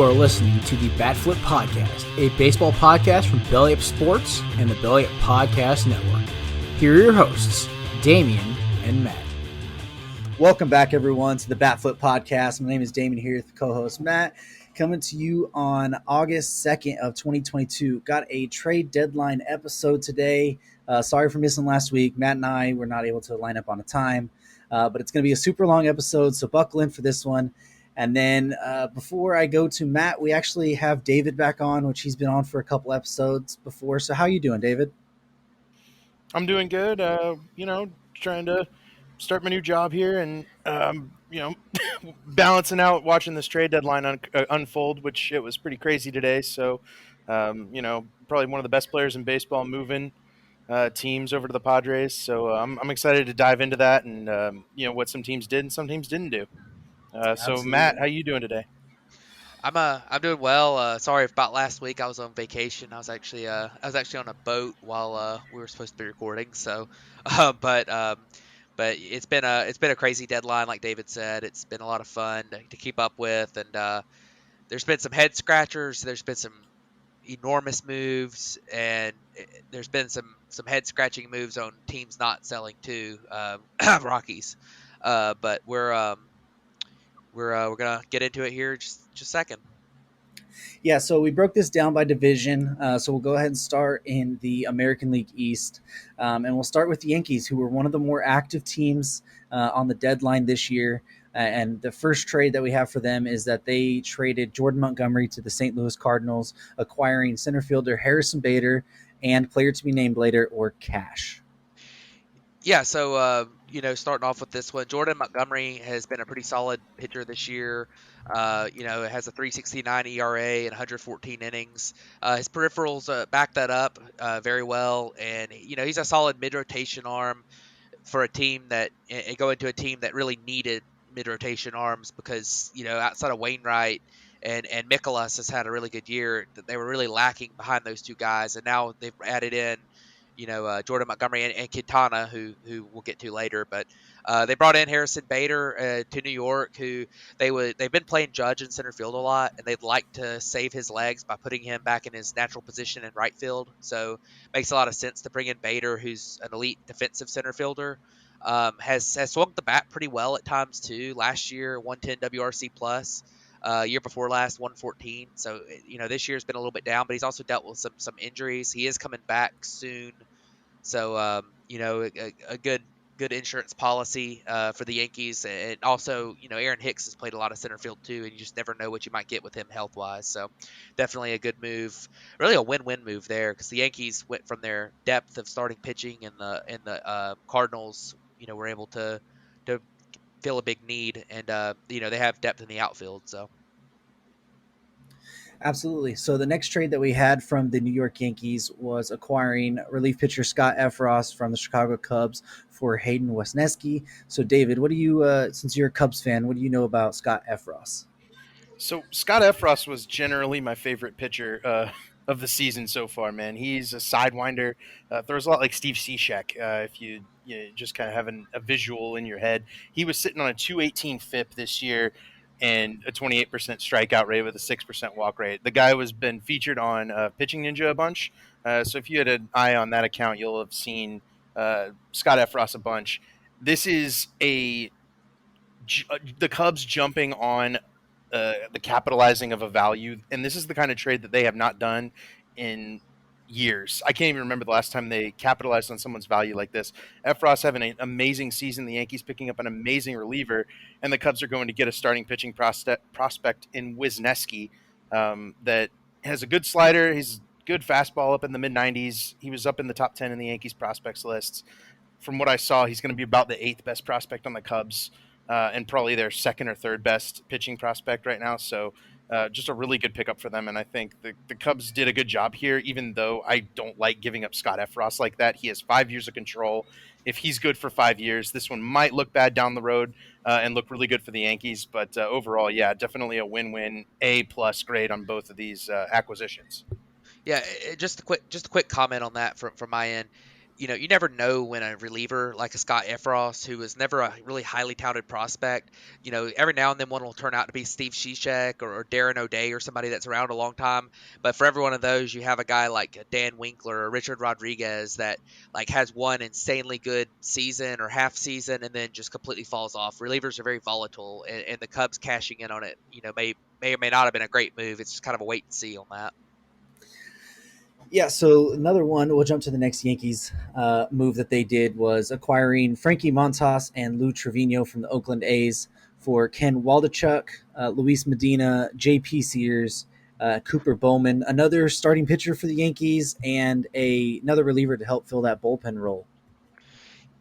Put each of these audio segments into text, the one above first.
You are listening to the Bat Flip Podcast, a baseball podcast from Belly Up Sports and the Belly Up Podcast Network. Here are your hosts, Damian and Matt. Welcome back, everyone, to the Bat Flip Podcast. My name is Damian here with the co-host Matt, coming to you on August 2nd of 2022. Got a trade deadline episode today. Sorry for missing last week. Matt and I were not able to line up on a time, but it's going to be a super long episode, so buckle in for this one. And then before I go to Matt, we actually have David back on, which he's been on for a couple episodes before. So how you doing, David? I'm doing good. Trying to start my new job here and, balancing out watching this trade deadline unfold, which it was pretty crazy today. So, probably one of the best players in baseball moving teams over to the Padres. So I'm excited to dive into that and, what some teams did and some teams didn't do. So Matt, how you doing today? I'm doing well. Sorry about last week. I was on vacation. I was actually on a boat while we were supposed to be recording. So, but it's been a crazy deadline, like David said. It's been a lot of fun to keep up with, and there's been some head scratchers. There's been some enormous moves, and there's been some head scratching moves on teams not selling too. Rockies, but we're gonna get into it here just a second. Yeah, so we broke this down by division. So we'll go ahead and start in the American League East, and we'll start with the Yankees, who were one of the more active teams on the deadline this year. And the first trade that we have for them is that they traded Jordan Montgomery to the St. Louis Cardinals, acquiring center fielder Harrison Bader and player to be named later, or cash. Yeah, so starting off with this one, Jordan Montgomery has been a pretty solid pitcher this year. It has a 3.69 ERA and 114 innings. His peripherals back that up very well, and he's a solid mid-rotation arm for a team that go into a team that really needed mid-rotation arms because outside of Wainwright and Mikolas has had a really good year. They were really lacking behind those two guys, and now they've added in Jordan Montgomery and Quintana, who we'll get to later. But they brought in Harrison Bader to New York, who they've been playing Judge in center field a lot, and they'd like to save his legs by putting him back in his natural position in right field. So it makes a lot of sense to bring in Bader, who's an elite defensive center fielder. Has swung the bat pretty well at times too. Last year, 110 WRC plus. Year before last, 114. So this year's been a little bit down, but he's also dealt with some injuries. He is coming back soon. So, a good insurance policy for the Yankees. And also, Aaron Hicks has played a lot of center field too, and you just never know what you might get with him health-wise. So definitely a good move, really a win-win move there, because the Yankees went from their depth of starting pitching and the Cardinals, were able to fill a big need, and they have depth in the outfield. So. Absolutely. So the next trade that we had from the New York Yankees was acquiring relief pitcher Scott Effross from the Chicago Cubs for Hayden Wesneski. So David, what do you, since you're a Cubs fan, what do you know about Scott Effross? So Scott Effross was generally my favorite pitcher of the season so far, man. He's a sidewinder, throws a lot like Steve Cishek. If you just kind of have a visual in your head, he was sitting on a 218 FIP this year and a 28% strikeout rate with a 6% walk rate. The guy was been featured on Pitching Ninja a bunch. So if you had an eye on that account, you'll have seen Scott Effross a bunch. This is the Cubs jumping on the capitalizing of a value, and this is the kind of trade that they have not done in years. I can't even remember the last time they capitalized on someone's value like this. Effross having an amazing season, the Yankees picking up an amazing reliever, and the Cubs are going to get a starting pitching prospect in Wisniewski that has a good slider. He's good fastball up in the mid-90s. He was up in the top 10 in the Yankees prospects lists. From what I saw, he's going to be about the 8th best prospect on the Cubs, and probably their 2nd or 3rd best pitching prospect right now. So just a really good pickup for them. And I think the Cubs did a good job here, even though I don't like giving up Scott Effross like that. He has 5 years of control. If he's good for 5 years, this one might look bad down the road and look really good for the Yankees. But overall, yeah, definitely a win-win, A+ grade on both of these acquisitions. Yeah, just a quick comment on that from my end. you never know when a reliever like a Scott Efros, who was never a really highly touted prospect, every now and then one will turn out to be Steve Cishek or Darren O'Day or somebody that's around a long time. But for every one of those, you have a guy like Dan Winkler or Richard Rodriguez that like has one insanely good season or half season and then just completely falls off. Relievers are very volatile, and the Cubs cashing in on it, may or may not have been a great move. It's just kind of a wait and see on that. Yeah, so another one, we'll jump to the next Yankees move that they did was acquiring Frankie Montas and Lou Trevino from the Oakland A's for Ken Waldachuk, Luis Medina, J.P. Sears, Cooper Bowman, another starting pitcher for the Yankees, and another reliever to help fill that bullpen role.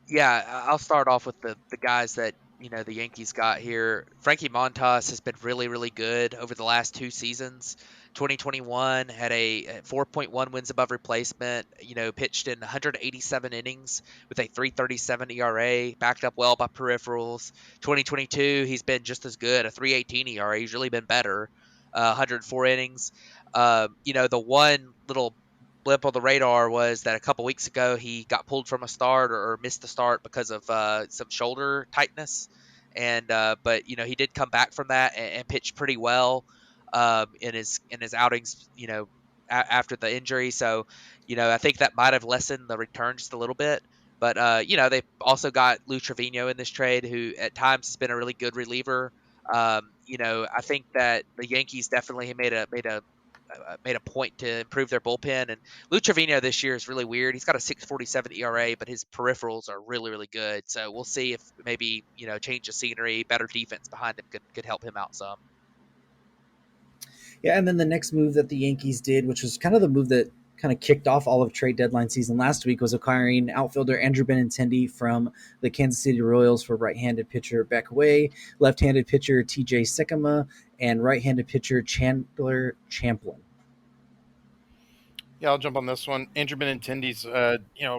Yeah, I'll start off with the guys that the Yankees got here. Frankie Montas has been really really good over the last two seasons. 2021 had a 4.1 wins above replacement. Pitched in 187 innings with a 3.37 ERA, backed up well by peripherals. 2022 he's been just as good, a 3.18 ERA. He's really been better. 104 innings. The one little blip on the radar was that a couple weeks ago he got pulled from a start or missed the start because of some shoulder tightness, and but he did come back from that and pitched pretty well in his outings, after the injury. So I think that might have lessened the return just a little bit. But they also got Lou Trevino in this trade, who at times has been a really good reliever. I think that the Yankees definitely made a point to improve their bullpen. And Lou Trevino this year is really weird. He's got a 6.47 ERA, but his peripherals are really, really good. So we'll see if maybe change of scenery, better defense behind him could help him out some. Yeah, and then the next move that the Yankees did, which was kind of the move that kind of kicked off all of trade deadline season last week, was acquiring outfielder Andrew Benintendi from the Kansas City Royals for right-handed pitcher Beck Way, left-handed pitcher TJ Sikkema, and right-handed pitcher Chandler Champlin. Yeah, I'll jump on this one. Andrew Benintendi's,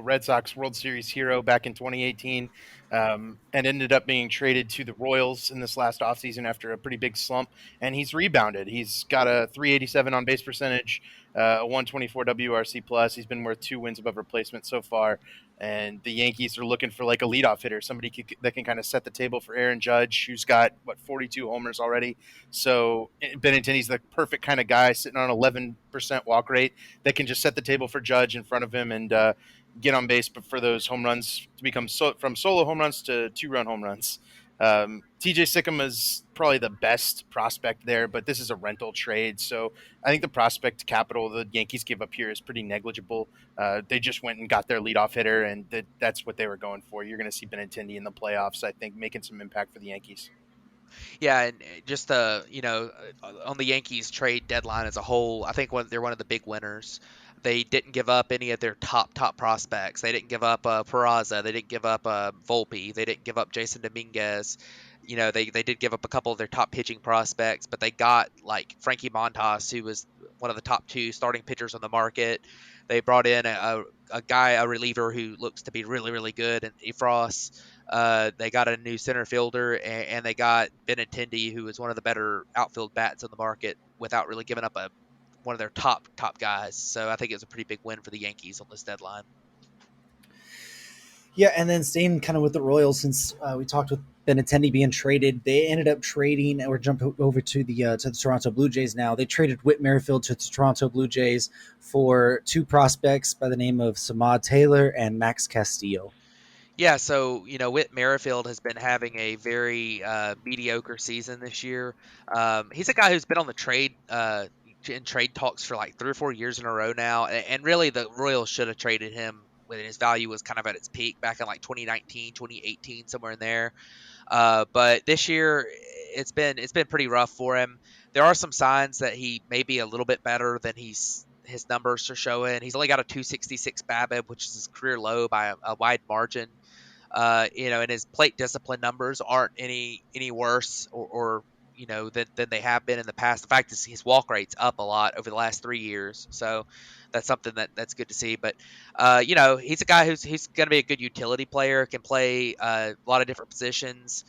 Red Sox World Series hero back in 2018, and ended up being traded to the Royals in this last offseason after a pretty big slump, and he's rebounded. He's got a 387 on base percentage, a 124 WRC plus. He's been worth 2 wins above replacement so far, and the Yankees are looking for like a leadoff hitter, somebody that can kind of set the table for Aaron Judge, who's got 42 homers already. So Benintendi's the perfect kind of guy, sitting on 11% walk rate, that can just set the table for Judge in front of him and get on base, but for those home runs to become from solo home runs to 2-run home runs. TJ Sikkema is probably the best prospect there, but this is a rental trade, so I think the prospect capital the Yankees give up here is pretty negligible. They just went and got their leadoff hitter, and that's what they were going for. You're going to see Benintendi in the playoffs, I think, making some impact for the Yankees. Yeah, and just on the Yankees trade deadline as a whole, I think they're one of the big winners. They didn't give up any of their top prospects. They didn't give up Peraza. They didn't give up Volpe. They didn't give up Jason Dominguez. They did give up a couple of their top pitching prospects, but they got like Frankie Montas, who was one of the top 2 starting pitchers on the market. They brought in a reliever who looks to be really, really good, and Efros. They got a new center fielder, and they got Benintendi, who is one of the better outfield bats on the market, without really giving up one of their top guys. So I think it was a pretty big win for the Yankees on this deadline. Yeah, and then staying kind of with the Royals, since we talked with Benintendi being traded, they ended up trading, or jumped over to the Toronto Blue Jays now. They traded Whit Merrifield to the Toronto Blue Jays for 2 prospects by the name of Samad Taylor and Max Castillo. Yeah, so Whit Merrifield has been having a very mediocre season this year. He's a guy who's been on the trade in trade talks for like 3 or 4 years in a row now, and really the Royals should have traded him when his value was kind of at its peak back in like 2019, 2018, somewhere in there. But this year it's been pretty rough for him. There are some signs that he may be a little bit better than his numbers are showing. He's only got a 266 BABIP, which is his career low by a wide margin. And his plate discipline numbers aren't any worse or than they have been in the past. The fact is his walk rate's up a lot over the last 3 years, so that's something that's good to see. But he's a guy who's going to be a good utility player, can play a lot of different positions.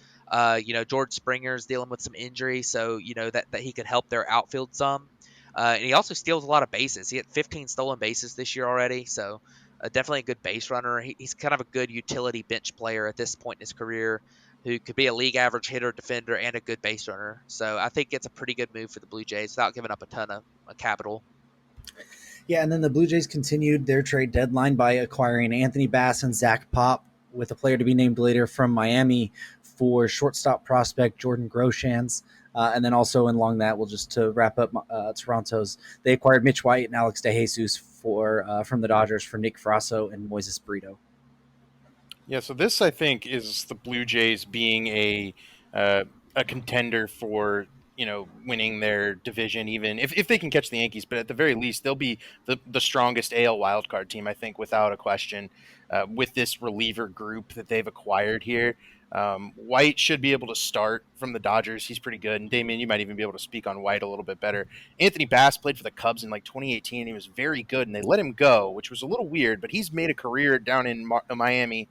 George Springer's dealing with some injury, so that he could help their outfield some. And he also steals a lot of bases. He had 15 stolen bases this year already, so definitely a good base runner. He's kind of a good utility bench player at this point in his career, who could be a league average hitter, defender, and a good base runner. So I think it's a pretty good move for the Blue Jays without giving up a ton of capital. Yeah, and then the Blue Jays continued their trade deadline by acquiring Anthony Bass and Zach Pop, with a player to be named later from Miami for shortstop prospect Jordan Groshans. And then also along that, we'll just to wrap up Toronto's, they acquired Mitch White and Alex DeJesus from the Dodgers for Nick Frasso and Moises Brito. Yeah, so this I think is the Blue Jays being uh, a contender for winning their division, even if they can catch the Yankees. But at the very least, they'll be the strongest AL wildcard team, I think, without a question, with this reliever group that they've acquired here. White should be able to start from the Dodgers. He's pretty good. And Damien, you might even be able to speak on White a little bit better. Anthony Bass played for the Cubs in like 2018. He was very good, and they let him go, which was a little weird. But he's made a career down in Miami,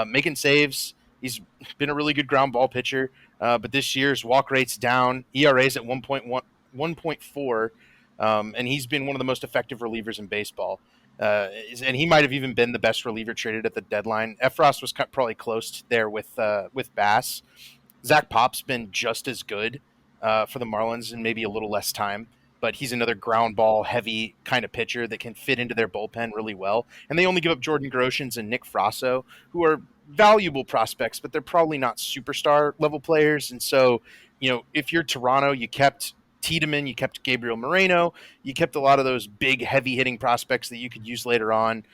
making saves. He's been a really good ground ball pitcher. But this year's walk rate's down. ERA's at 1.4, and he's been one of the most effective relievers in baseball. And he might have even been the best reliever traded at the deadline. Efros was probably close there with Bass. Zach Pop's been just as good for the Marlins and maybe a little less time, but he's another ground ball heavy kind of pitcher that can fit into their bullpen really well. And they only give up Jordan Groshans and Nick Frasso, who are valuable prospects, but they're probably not superstar level players. And so, if you're Toronto, you kept Tiedemann, you kept Gabriel Moreno, you kept a lot of those big, heavy hitting prospects that you could use later on.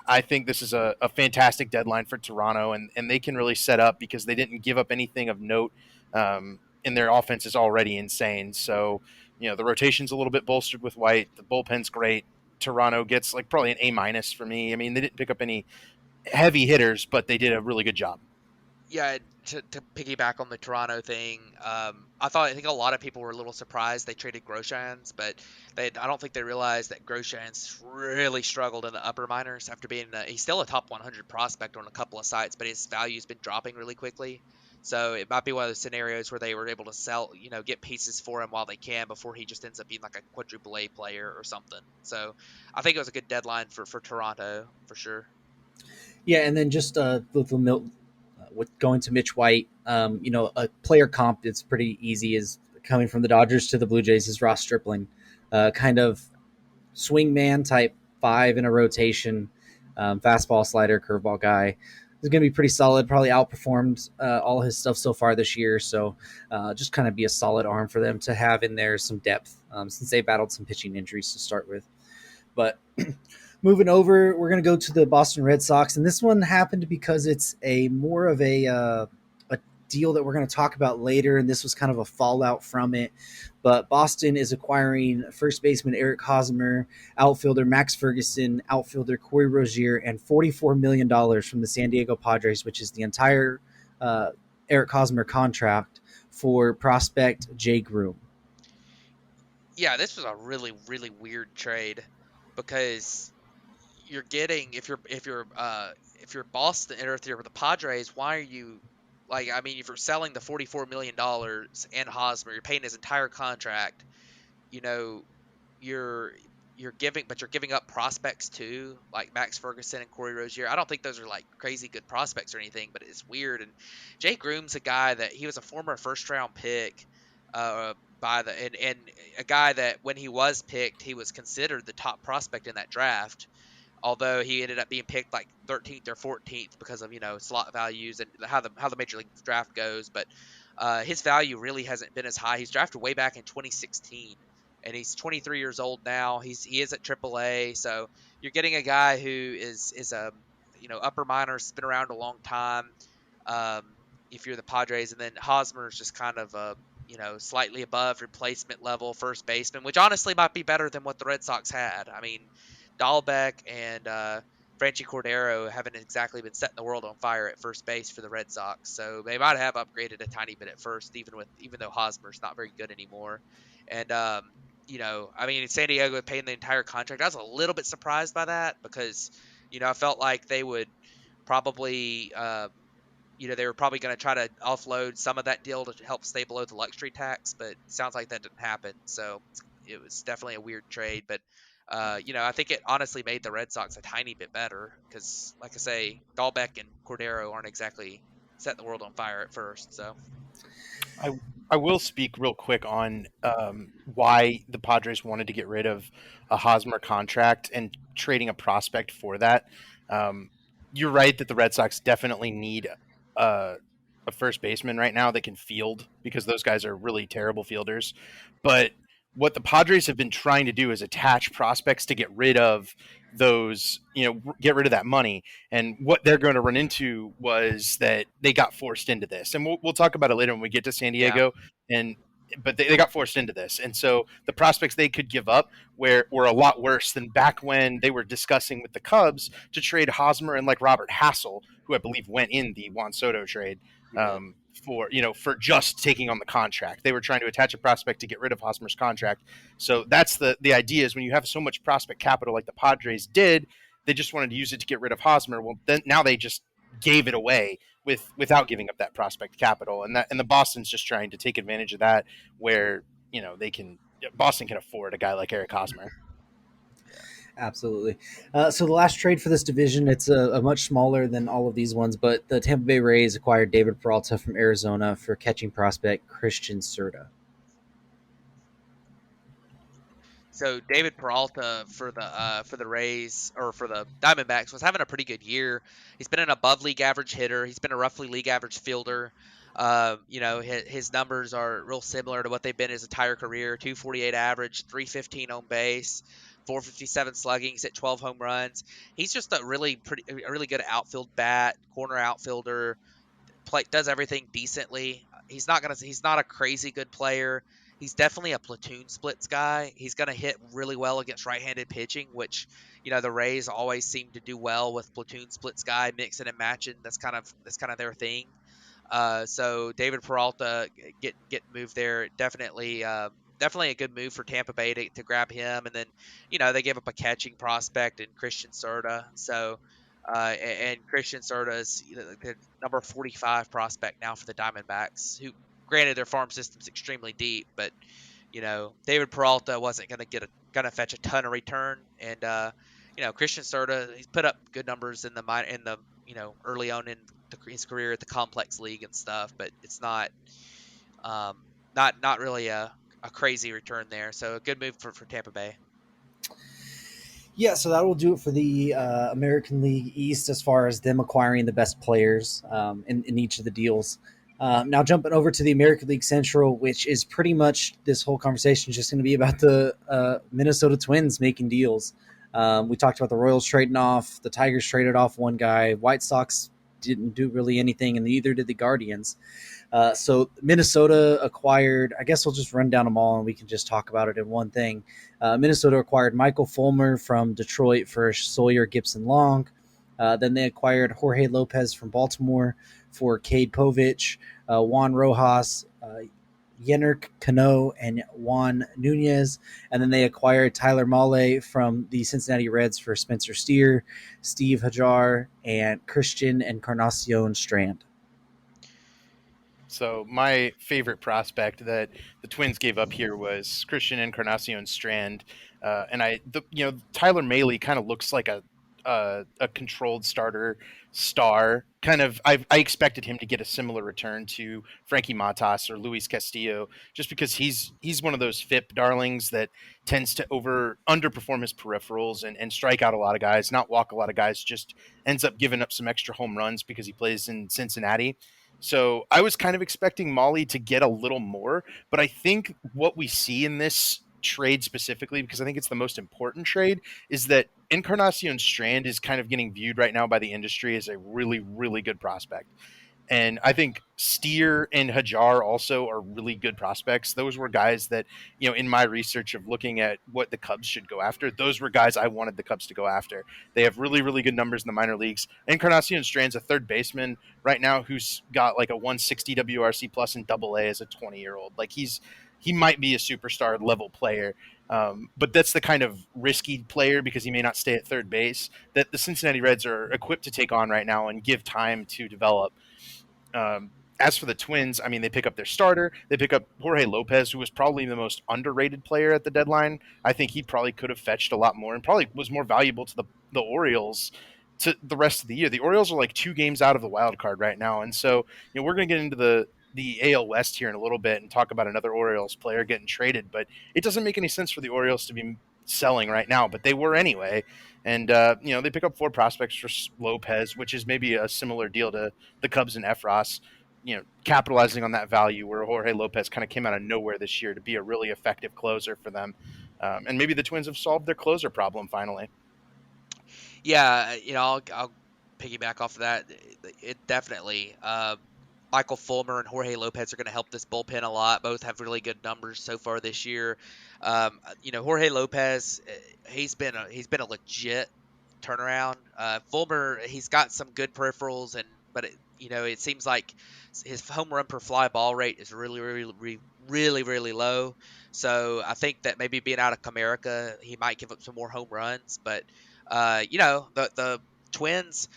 I think this is a fantastic deadline for Toronto, and they can really set up because they didn't give up anything of note, and their offense is already insane. So, the rotation's a little bit bolstered with White. The bullpen's great. Toronto gets like probably an A- for me. I mean, they didn't pick up any heavy hitters, but they did a really good job. Yeah, to piggyback on the Toronto thing, I think a lot of people were a little surprised they traded Groshans, but I don't think they realized that Groshans really struggled in the upper minors after being he's still a top 100 prospect on a couple of sites, but his value's been dropping really quickly. So it might be one of those scenarios where they were able to sell, get pieces for him while they can before he just ends up being like a quadruple A player or something. So I think it was a good deadline for Toronto for sure. Yeah, and then just with going to Mitch White, a player comp that's pretty easy is coming from the Dodgers to the Blue Jays is Ross Stripling, kind of swingman type five in a rotation, fastball, slider, curveball guy. He's going to be pretty solid, probably outperformed all his stuff so far this year. So just kind of be a solid arm for them to have in there, some depth, since they battled some pitching injuries to start with. But moving over, we're going to go to the Boston Red Sox, and this one happened because it's a more of a deal that we're going to talk about later, and this was kind of a fallout from it. But Boston is acquiring first baseman Eric Hosmer, outfielder Max Ferguson, outfielder Corey Rozier, and $44 million from the San Diego Padres, which is the entire Eric Hosmer contract for prospect Jay Groom. Yeah, this was a really, really weird trade because you're getting if you're Boston or if you're the Padres, why are you if you're selling the $44 million and Hosmer, you're paying his entire contract, you know, you're you're giving up prospects too, like Max Ferguson and Corey Rozier. I don't think those are like crazy good prospects or anything, but it's weird. And Jay Groom's a guy that he was a former first round pick, by the and a guy that when he was picked, he was considered the top prospect in that draft, although he ended up being picked like 13th or 14th because of slot values and how the major league draft goes. But his value really hasn't been as high. He's drafted way back in 2016, and he's 23 years old now. He is at AAA, so you're getting a guy who is a upper minors, been around a long time. Um, if you're the Padres, and then Hosmer is just kind of a slightly above replacement level first baseman, which honestly might be better than what the Red Sox had. I mean, Dahlbeck and Franchi Cordero haven't exactly been setting the world on fire at first base for the Red Sox, so they might have upgraded a tiny bit at first, even though Hosmer's not very good anymore. And San Diego paying the entire contract. I was a little bit surprised by that because I felt like they would probably they were probably going to try to offload some of that deal to help stay below the luxury tax, but it sounds like that didn't happen. So it was definitely a weird trade. But I think it honestly made the Red Sox a tiny bit better because, like I say, Dahlbeck and Cordero aren't exactly setting the world on fire at first. So I I will speak real quick on why the Padres wanted to get rid of a Hosmer contract and trading a prospect for that. Um, you're right that the Red Sox definitely need a, a first baseman right now that can field because those guys are really terrible fielders. But what the Padres have been trying to do is attach prospects to get rid of those, get rid of that money. And what they're going to run into was that they got forced into this. And we'll talk about it later when we get to San yeah, Diego. But they got forced into this. And so the prospects they could give up were a lot worse than back when they were discussing with the Cubs to trade Hosmer and like Robert Hassel, who I believe went in the Juan Soto trade he did. for just taking on the contract. They were trying to attach a prospect to get rid of Hosmer's contract. So that's the idea is when you have so much prospect capital like the Padres did, they just wanted to use it to get rid of Hosmer. Well, then now they just gave it away without giving up that prospect capital, and the Boston's just trying to take advantage of that, where Boston can afford a guy like Eric Hosmer. Absolutely. So the last trade for this division, it's a much smaller than all of these ones, but the Tampa Bay Rays acquired David Peralta from Arizona for catching prospect Christian Serta. So David Peralta for the Rays or for the Diamondbacks was having a pretty good year. He's been an above league average hitter. He's been a roughly league average fielder. His numbers are real similar to what they've been his entire career: 248 average, 315 on base, 457 slugging. He's hit 12 home runs. He's just a really good outfield bat, corner outfielder. Does everything decently. He's not a crazy good player. He's definitely a platoon splits guy. He's going to hit really well against right-handed pitching, which the Rays always seem to do well with platoon splits guy, mixing and matching. That's kind of their thing. So David Peralta get moved there. Definitely a good move for Tampa Bay to grab him, and then they gave up a catching prospect in Christian Serta. So and Christian Serta is the number 45 prospect now for the Diamondbacks, who granted their farm system's extremely deep, but David Peralta wasn't gonna fetch a ton of return, and Christian Serta, he's put up good numbers in the early on in his career at the complex league and stuff, but it's not not really a crazy return there. So a good move for Tampa Bay. Yeah, so that will do it for the American League East as far as them acquiring the best players in each of the deals. Now jumping over to the American League Central, which is pretty much this whole conversation is just going to be about the Minnesota Twins making deals. We talked about the Royals trading off, the Tigers traded off one guy, White Sox didn't do really anything, and neither did the Guardians. So Minnesota acquired, I guess we'll just run down them all and we can just talk about it in one thing. Minnesota acquired Michael Fulmer from Detroit for Sawyer Gibson-Long. Then they acquired Jorge Lopez from Baltimore for Cade Povich, Juan Rojas, Yenner Cano, and Juan Nunez. And then they acquired Tyler Mahle from the Cincinnati Reds for Spencer Steer, Steve Hajar, and Christian Encarnacion Strand. So my favorite prospect that the Twins gave up here was Christian Encarnacion Strand, Tyler Mahle kind of looks like a controlled starter star. Kind of, I expected him to get a similar return to Frankie Montas or Luis Castillo, just because he's one of those FIP darlings that tends to underperform his peripherals and strike out a lot of guys, not walk a lot of guys, just ends up giving up some extra home runs because he plays in Cincinnati. So I was kind of expecting Mahle to get a little more, but I think what we see in this trade specifically, because I think it's the most important trade, is that Encarnacion Strand is kind of getting viewed right now by the industry as a really, really good prospect. And I think Steer and Hajar also are really good prospects. Those were guys that, in my research of looking at what the Cubs should go after, those were guys I wanted the Cubs to go after. They have really, really good numbers in the minor leagues. Encarnacion Strand's a third baseman right now who's got like a 160 WRC plus in Double-A as a 20-year-old. Like he might be a superstar level player. But that's the kind of risky player, because he may not stay at third base, that the Cincinnati Reds are equipped to take on right now and give time to develop. as for the Twins, I mean, they pick up their starter. They pick up Jorge Lopez, who was probably the most underrated player at the deadline. I think he probably could have fetched a lot more and probably was more valuable to the Orioles to the rest of the year. The Orioles are like 2 games out of the wild card right now. And so, we're going to get into the AL West here in a little bit and talk about another Orioles player getting traded, but it doesn't make any sense for the Orioles to be selling right now, but they were anyway. And, they pick up 4 prospects for Lopez, which is maybe a similar deal to the Cubs and Efros, capitalizing on that value where Jorge Lopez kind of came out of nowhere this year to be a really effective closer for them. And maybe the Twins have solved their closer problem finally. Yeah, I'll piggyback off of that. It definitely. Michael Fulmer and Jorge Lopez are going to help this bullpen a lot. Both have really good numbers so far this year. Jorge Lopez, he's been a legit turnaround. Fulmer, he's got some good peripherals, but it seems like his home run per fly ball rate is really, really, really, really, really low. So I think that maybe being out of Comerica, he might give up some more home runs. But the Twins,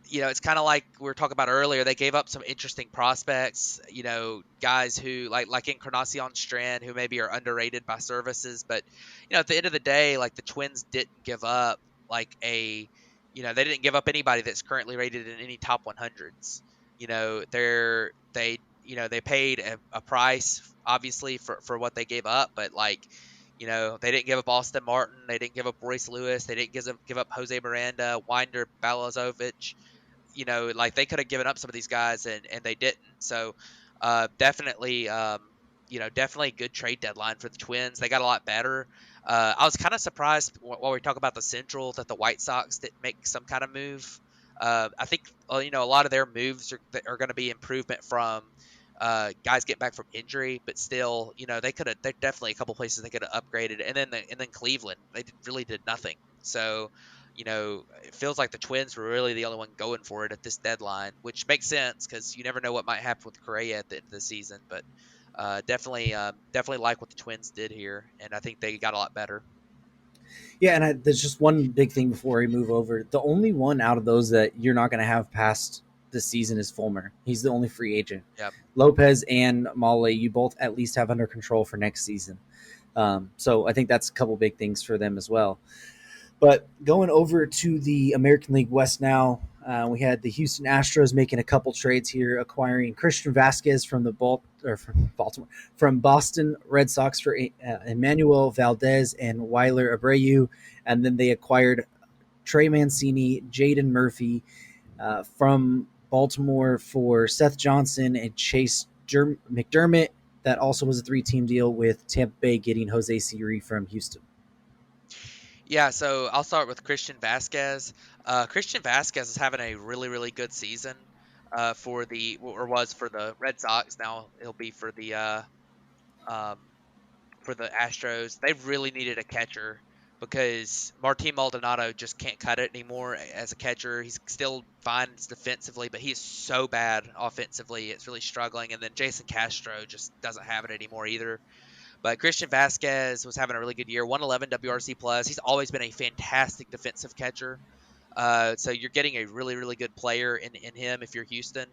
it's kind of like we were talking about earlier. They gave up some interesting prospects, guys who like Encarnacion Strand, who maybe are underrated by services. But, at the end of the day, like the Twins didn't give up they didn't give up anybody that's currently rated in any top 100s. They paid a price, obviously, for what they gave up. But they didn't give up Austin Martin. They didn't give up Royce Lewis. They didn't give up Jose Miranda, Winder Balazovic. They could have given up some of these guys and they didn't. So definitely a good trade deadline for the Twins. They got a lot better. I was kind of surprised while we talk about the Central that the White Sox didn't make some kind of move. I think a lot of their moves are going to be improvement from guys get back from injury, but still, they're definitely a couple places they could have upgraded. And then Cleveland, they really did nothing. So, it feels like the Twins were really the only one going for it at this deadline, which makes sense because you never know what might happen with Correa at the end of the season. But definitely like what the Twins did here, and I think they got a lot better. Yeah, and there's just one big thing before we move over. The only one out of those that you're not going to have past this season is Fulmer. He's the only free agent. Yep. Lopez and Mahle, you both at least have under control for next season. So I think that's a couple big things for them as well. But going over to the American League West now, we had the Houston Astros making a couple trades here, acquiring Christian Vasquez from from Boston Red Sox for Emmanuel Valdez and Weiler Abreu, and then they acquired Trey Mancini, Jaden Murphy from Baltimore for Seth Johnson and Chase McDermott. That also was a 3-team deal with Tampa Bay getting Jose Siri from Houston. Yeah, so I'll start with Christian Vasquez. Christian Vasquez is having a really, really good season for the Red Sox. Now he'll be for the Astros. They really needed a catcher because Martin Maldonado just can't cut it anymore as a catcher. He's still fine defensively, but he's so bad offensively. It's really struggling. And then Jason Castro just doesn't have it anymore either. But Christian Vasquez was having a really good year, 111 WRC plus. He's always been a fantastic defensive catcher. So you're getting a really, really good player in him if you're Houston.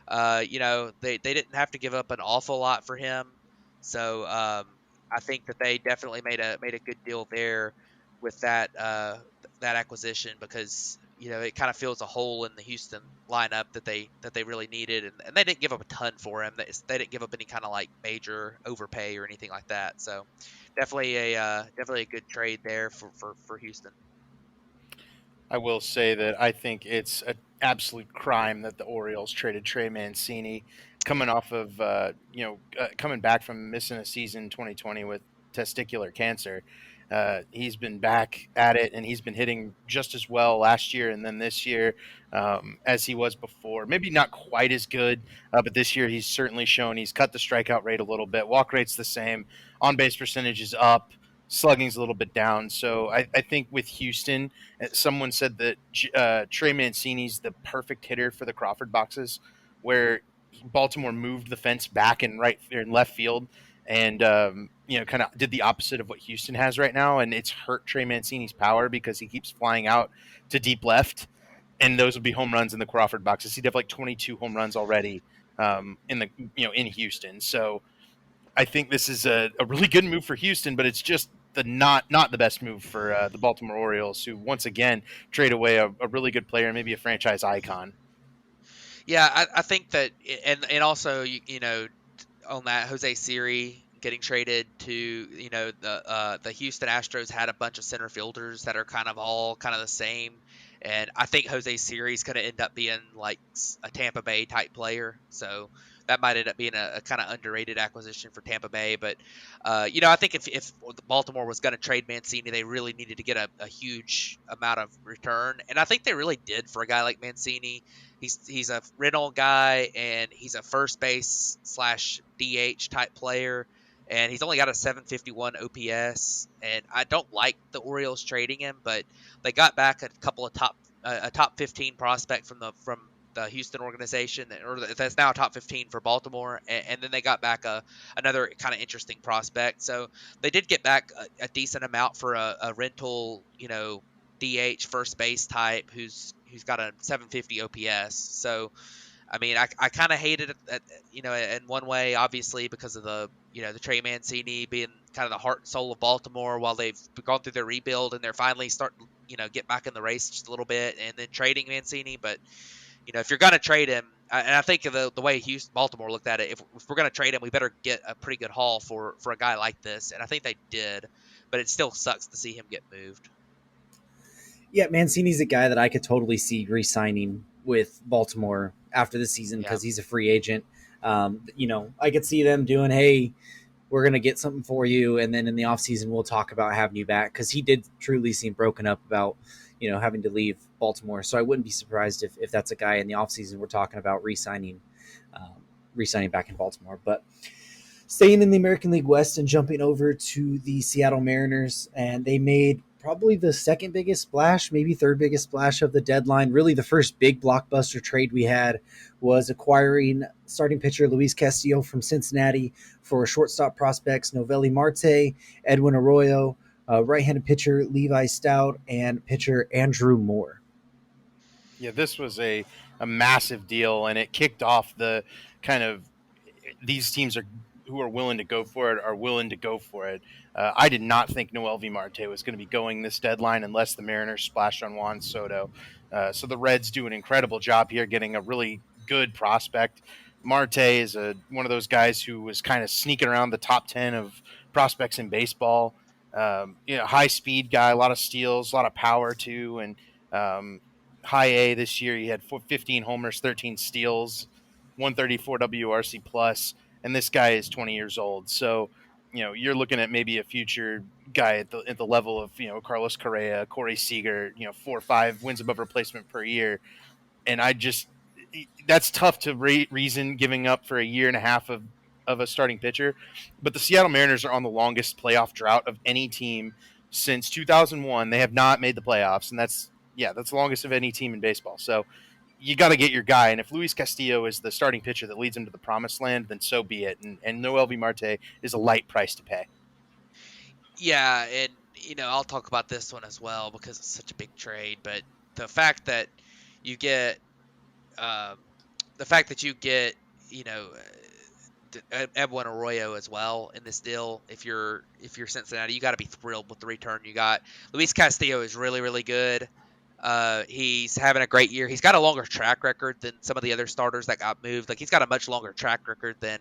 They didn't have to give up an awful lot for him. So I think that they definitely made a good deal there with that acquisition because it kind of fills a hole in the Houston lineup that they really needed, and they didn't give up a ton for him. They didn't give up any kind of major overpay or anything like that. So definitely a good trade there for Houston. I will say that I think it's an absolute crime that the Orioles traded Trey Mancini, coming off of coming back from missing a season 2020 with testicular cancer. He's been back at it, and he's been hitting just as well last year and then this year as he was before. Maybe not quite as good, but this year he's certainly shown he's cut the strikeout rate a little bit. Walk rate's the same. On-base percentage is up. Slugging's a little bit down. So I think with Houston, someone said that Trey Mancini's the perfect hitter for the Crawford boxes, where Baltimore moved the fence back and left field, and kind of did the opposite of what Houston has right now, and it's hurt Trey Mancini's power because he keeps flying out to deep left, and those would be home runs in the Crawford boxes. He'd have 22 home runs already in the in Houston. So I think this is a really good move for Houston, but it's just the not the best move for the Baltimore Orioles, who once again trade away a really good player, maybe a franchise icon. Yeah, I think that, and also on that, Jose Siri getting traded to the Houston Astros had a bunch of center fielders that are kind of the same, and I think Jose Siri is going to end up being like a Tampa Bay type player, so that might end up being a kind of underrated acquisition for Tampa Bay. But I think if Baltimore was going to trade Mancini, they really needed to get a huge amount of return, and I think they really did for a guy like Mancini. He's a rental guy, and he's a first base slash DH type player, and he's only got a 751 OPS. And I don't like the Orioles trading him, but they got back a couple of a top 15 prospect from the Houston organization, or that's now a top 15 for Baltimore, and then they got back another kind of interesting prospect. So they did get back a decent amount for a rental, DH first base type who's got a 750 OPS. So I mean, I kind of hated it, in one way, obviously because of the Trey Mancini being kind of the heart and soul of Baltimore while they've gone through their rebuild and they're finally starting, get back in the race just a little bit, and then trading Mancini. But if you're gonna trade him, and I think the way Baltimore looked at it, if we're gonna trade him, we better get a pretty good haul for a guy like this, and I think they did. But it still sucks to see him get moved. Yeah, Mancini's a guy that I could totally see re-signing with Baltimore after the season Yeah. because he's a free agent. I could see them doing, hey, we're going to get something for you, and then in the offseason we'll talk about having you back, because he did truly seem broken up about having to leave Baltimore. So I wouldn't be surprised if that's a guy in the offseason we're talking about re-signing back in Baltimore. But staying in the American League West and jumping over to the Seattle Mariners, and they made probably the second biggest splash, maybe third biggest splash of the deadline. Really, the first big blockbuster trade we had was acquiring starting pitcher Luis Castillo from Cincinnati for shortstop prospects Novelli Marte, Edwin Arroyo, right-handed pitcher Levi Stout, and pitcher Andrew Moore. Yeah, this was a massive deal, and it kicked off the kind of these teams who are willing to go for it are willing to go for it. I did not think Noel V. Marte was going to be going this deadline unless the Mariners splashed on Juan Soto. So the Reds do an incredible job here getting a really good prospect. Marte is one of those guys who was kind of sneaking around the top 10 of prospects in baseball. High speed guy, a lot of steals, a lot of power too. And high A this year, he had 15 homers, 13 steals, 134 WRC plus, and this guy is 20 years old. So, you're looking at maybe a future guy at the level of, Carlos Correa, Corey Seager, 4 or 5 wins above replacement per year. And that's tough to reason giving up for a year and a half of a starting pitcher. But the Seattle Mariners are on the longest playoff drought of any team since 2001. They have not made the playoffs, and that's the longest of any team in baseball. So you got to get your guy. And if Luis Castillo is the starting pitcher that leads him to the promised land, then so be it. And Noel V. Marte is a light price to pay. Yeah, and I'll talk about this one as well because it's such a big trade. But the fact that you get, Edwin Arroyo as well in this deal. If you're Cincinnati, you got to be thrilled with the return you got. Luis Castillo is really, really good. He's having a great year. He's got a longer track record than some of the other starters that got moved. Like, he's got a much longer track record than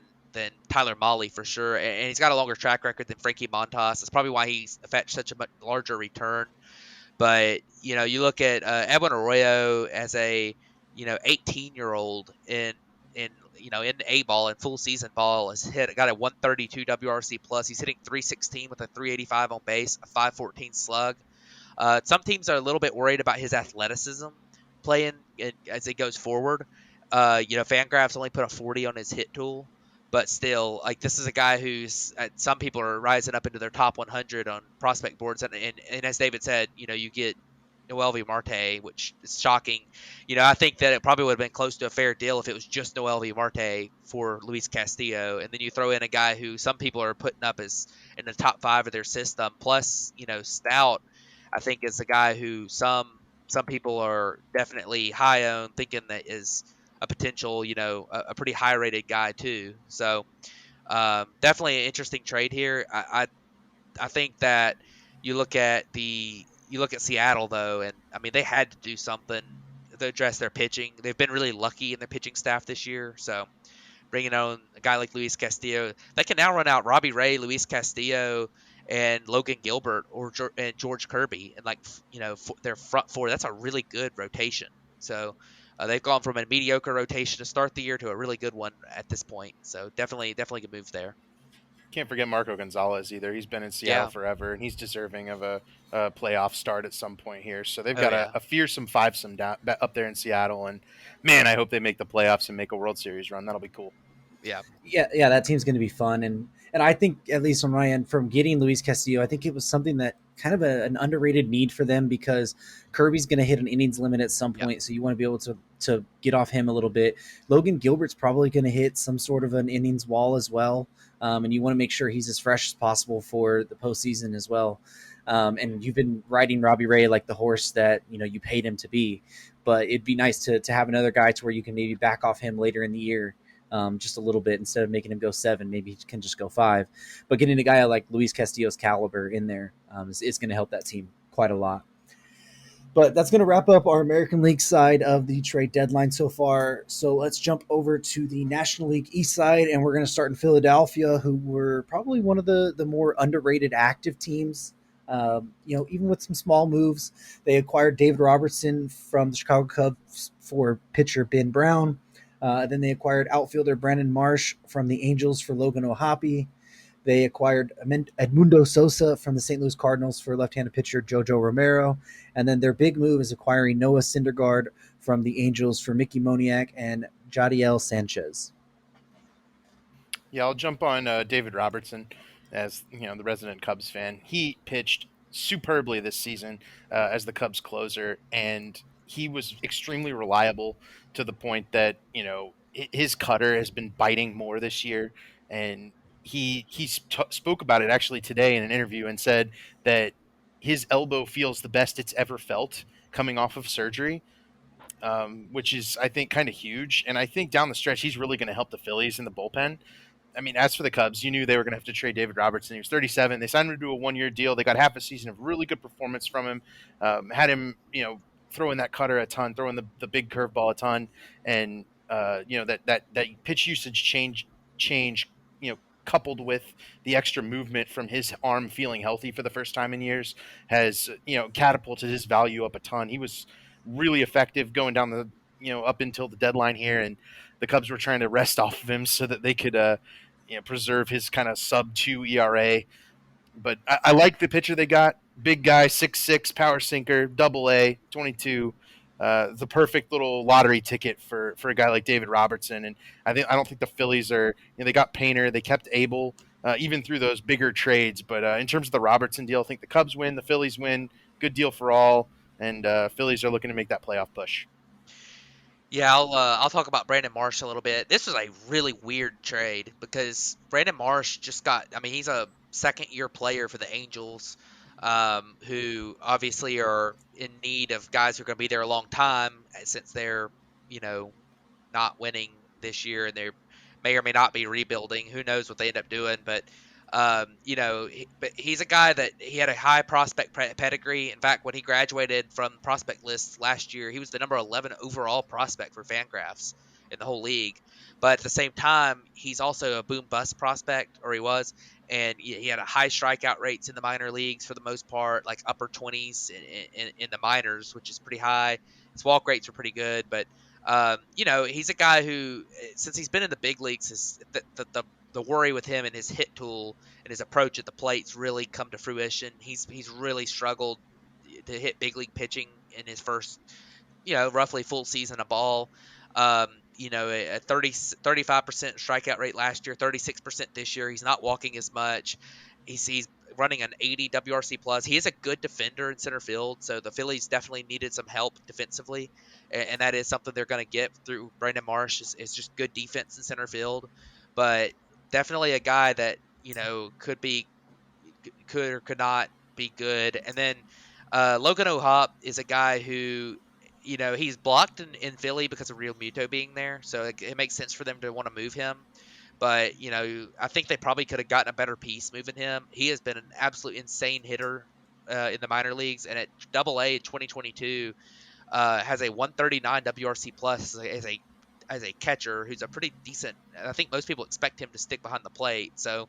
Tyler Mahle for sure, and he's got a longer track record than Frankie Montas. That's probably why he's fetched such a much larger return. But you look at Edwin Arroyo as a 18-year-old in A ball and full season ball has got a 132 WRC plus. He's hitting 316 with a 385 on base, a 514 slug. Some teams are a little bit worried about his athleticism playing as it goes forward. Fangraphs only put a 40 on his hit tool, but still, like, this is a guy who's some people are rising up into their top 100 on prospect boards, and as David said, you get Noel V. Marte, which is shocking. I think that it probably would have been close to a fair deal if it was just Noel V. Marte for Luis Castillo, and then you throw in a guy who some people are putting up as in the top 5 of their system. Plus, Stout, I think, is a guy who some people are definitely high on, thinking that is a potential, a pretty high rated guy too. So definitely an interesting trade here. I think that you look at Seattle though, and I mean they had to do something to address their pitching. They've been really lucky in their pitching staff this year, so bringing on a guy like Luis Castillo, they can now run out Robbie Ray, Luis Castillo, and Logan Gilbert and George Kirby, and their front four. That's a really good rotation. So they've gone from a mediocre rotation to start the year to a really good one at this point. So definitely good move there. Can't forget Marco Gonzalez either. He's been in Seattle Yeah. forever, and he's deserving of a playoff start at some point here. So they've Oh got yeah. a fearsome fivesome down, up there in Seattle, and man, I hope they make the playoffs and make a World Series run. That'll be cool. Yeah. Yeah, that team's going to be fun, and I think at least on my end, from getting Luis Castillo, I think it was something that kind of an underrated need for them because Kirby's going to hit an innings limit at some Yep. point, so you want to be able to get off him a little bit. Logan Gilbert's probably going to hit some sort of an innings wall as well, and you want to make sure he's as fresh as possible for the postseason as well. And you've been riding Robbie Ray like the horse that you paid him to be, but it'd be nice to have another guy to where you can maybe back off him later in the year. Just a little bit instead of making him go 7, maybe he can just go 5. But getting a guy like Luis Castillo's caliber in there is going to help that team quite a lot. But that's going to wrap up our American League side of the trade deadline so far. So let's jump over to the National League East side, and we're going to start in Philadelphia, who were probably one of the more underrated active teams. Even with some small moves, they acquired David Robertson from the Chicago Cubs for pitcher Ben Brown. Then they acquired outfielder Brandon Marsh from the Angels for Logan O'Hoppe. They acquired Edmundo Sosa from the St. Louis Cardinals for left-handed pitcher Jojo Romero. And then their big move is acquiring Noah Syndergaard from the Angels for Mickey Moniak and Jadiel Sanchez. Yeah, I'll jump on David Robertson as the resident Cubs fan. He pitched superbly this season as the Cubs closer, and he was extremely reliable to the point that his cutter has been biting more this year, and he spoke about it actually today in an interview and said that his elbow feels the best it's ever felt coming off of surgery. Which is, I think, kind of huge. And I think down the stretch, he's really going to help the Phillies in the bullpen. I mean, as for the Cubs, you knew they were going to have to trade David Robertson. He was 37. They signed him to a one-year deal. They got half a season of really good performance from him. Had him, throwing that cutter a ton, throwing the big curveball a ton, and that pitch usage change, coupled with the extra movement from his arm feeling healthy for the first time in years, has catapulted his value up a ton. He was really effective going down the up until the deadline here, and the Cubs were trying to rest off of him so that they could preserve his kind of sub-2 ERA. But I like the pitcher they got. Big guy, 6'6", power sinker, AA, 22. The perfect little lottery ticket for a guy like David Robertson. And I don't think the Phillies are. They got Painter, they kept Abel, even through those bigger trades. But in terms of the Robertson deal, I think the Cubs win, the Phillies win. Good deal for all, and Phillies are looking to make that playoff push. Yeah, I'll talk about Brandon Marsh a little bit. This was a really weird trade because Brandon Marsh just got. I mean, he's a second-year player for the Angels, who obviously are in need of guys who are going to be there a long time since they're, you know, not winning this year and they may or may not be rebuilding. Who knows what they end up doing? But but he's a guy that he had a high prospect pedigree. In fact, when he graduated from prospect lists last year, he was the number 11 overall prospect for Fangraphs in the whole league. But at the same time, he's also a boom bust prospect, or he was, and he had a high strikeout rates in the minor leagues for the most part, like upper 20s in the minors, which is pretty high. His walk rates were pretty good, but he's a guy who, since he's been in the big leagues, is the worry with him and his hit tool and his approach at the plate's really come to fruition. He's really struggled to hit big league pitching in his first, roughly full season of ball. A 35% strikeout rate last year, 36% this year. He's not walking as much. He's running an 80 WRC plus. He is a good defender in center field, so the Phillies definitely needed some help defensively, and that is something they're going to get through Brandon Marsh. Is just good defense in center field, but definitely a guy that could or could not be good. And then Logan O'Hoppe is a guy who he's blocked in Philly because of Real Muto being there, so it makes sense for them to want to move him. But I think they probably could have gotten a better piece moving him. He has been an absolute insane hitter in the minor leagues, and at Double A in 2022 has a 139 WRC plus as a catcher who's a pretty decent. I think most people expect him to stick behind the plate. So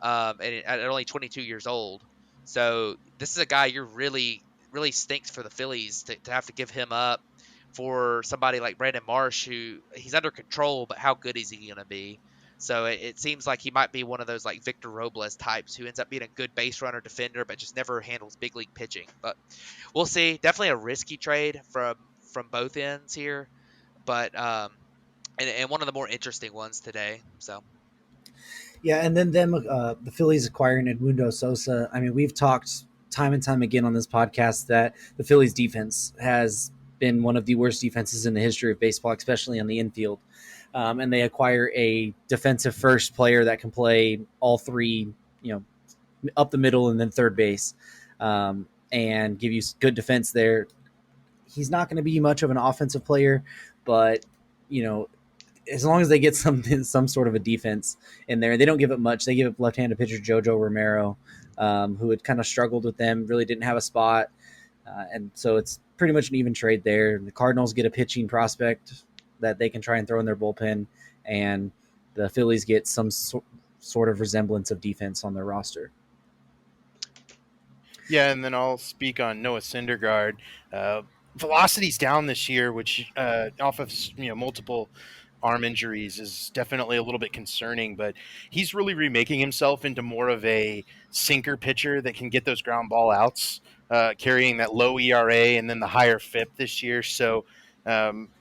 and at only 22 years old. So this is a guy you're really stinks for the Phillies to have to give him up for somebody like Brandon Marsh, who he's under control, but how good is he going to be? So it seems like he might be one of those like Victor Robles types who ends up being a good base runner defender, but just never handles big league pitching. But we'll see. Definitely a risky trade from both ends here, but and one of the more interesting ones today. So. Yeah, and then the Phillies acquiring Edmundo Sosa. I mean, we've talked time and time again on this podcast that the Phillies defense has been one of the worst defenses in the history of baseball, especially on the infield. And they acquire a defensive first player that can play all three, up the middle and then third base, and give you good defense there. He's not going to be much of an offensive player, but as long as they get some sort of a defense in there, they don't give it much. They give up left-handed pitcher Jojo Romero, who had kind of struggled with them, really didn't have a spot, and so it's pretty much an even trade there. The Cardinals get a pitching prospect that they can try and throw in their bullpen, and the Phillies get some sort of resemblance of defense on their roster. Yeah, and then I'll speak on Noah Syndergaard. Velocity's down this year, which off of multiple arm injuries is definitely a little bit concerning, but he's really remaking himself into more of a sinker pitcher that can get those ground ball outs, carrying that low ERA and then the higher FIP this year. So,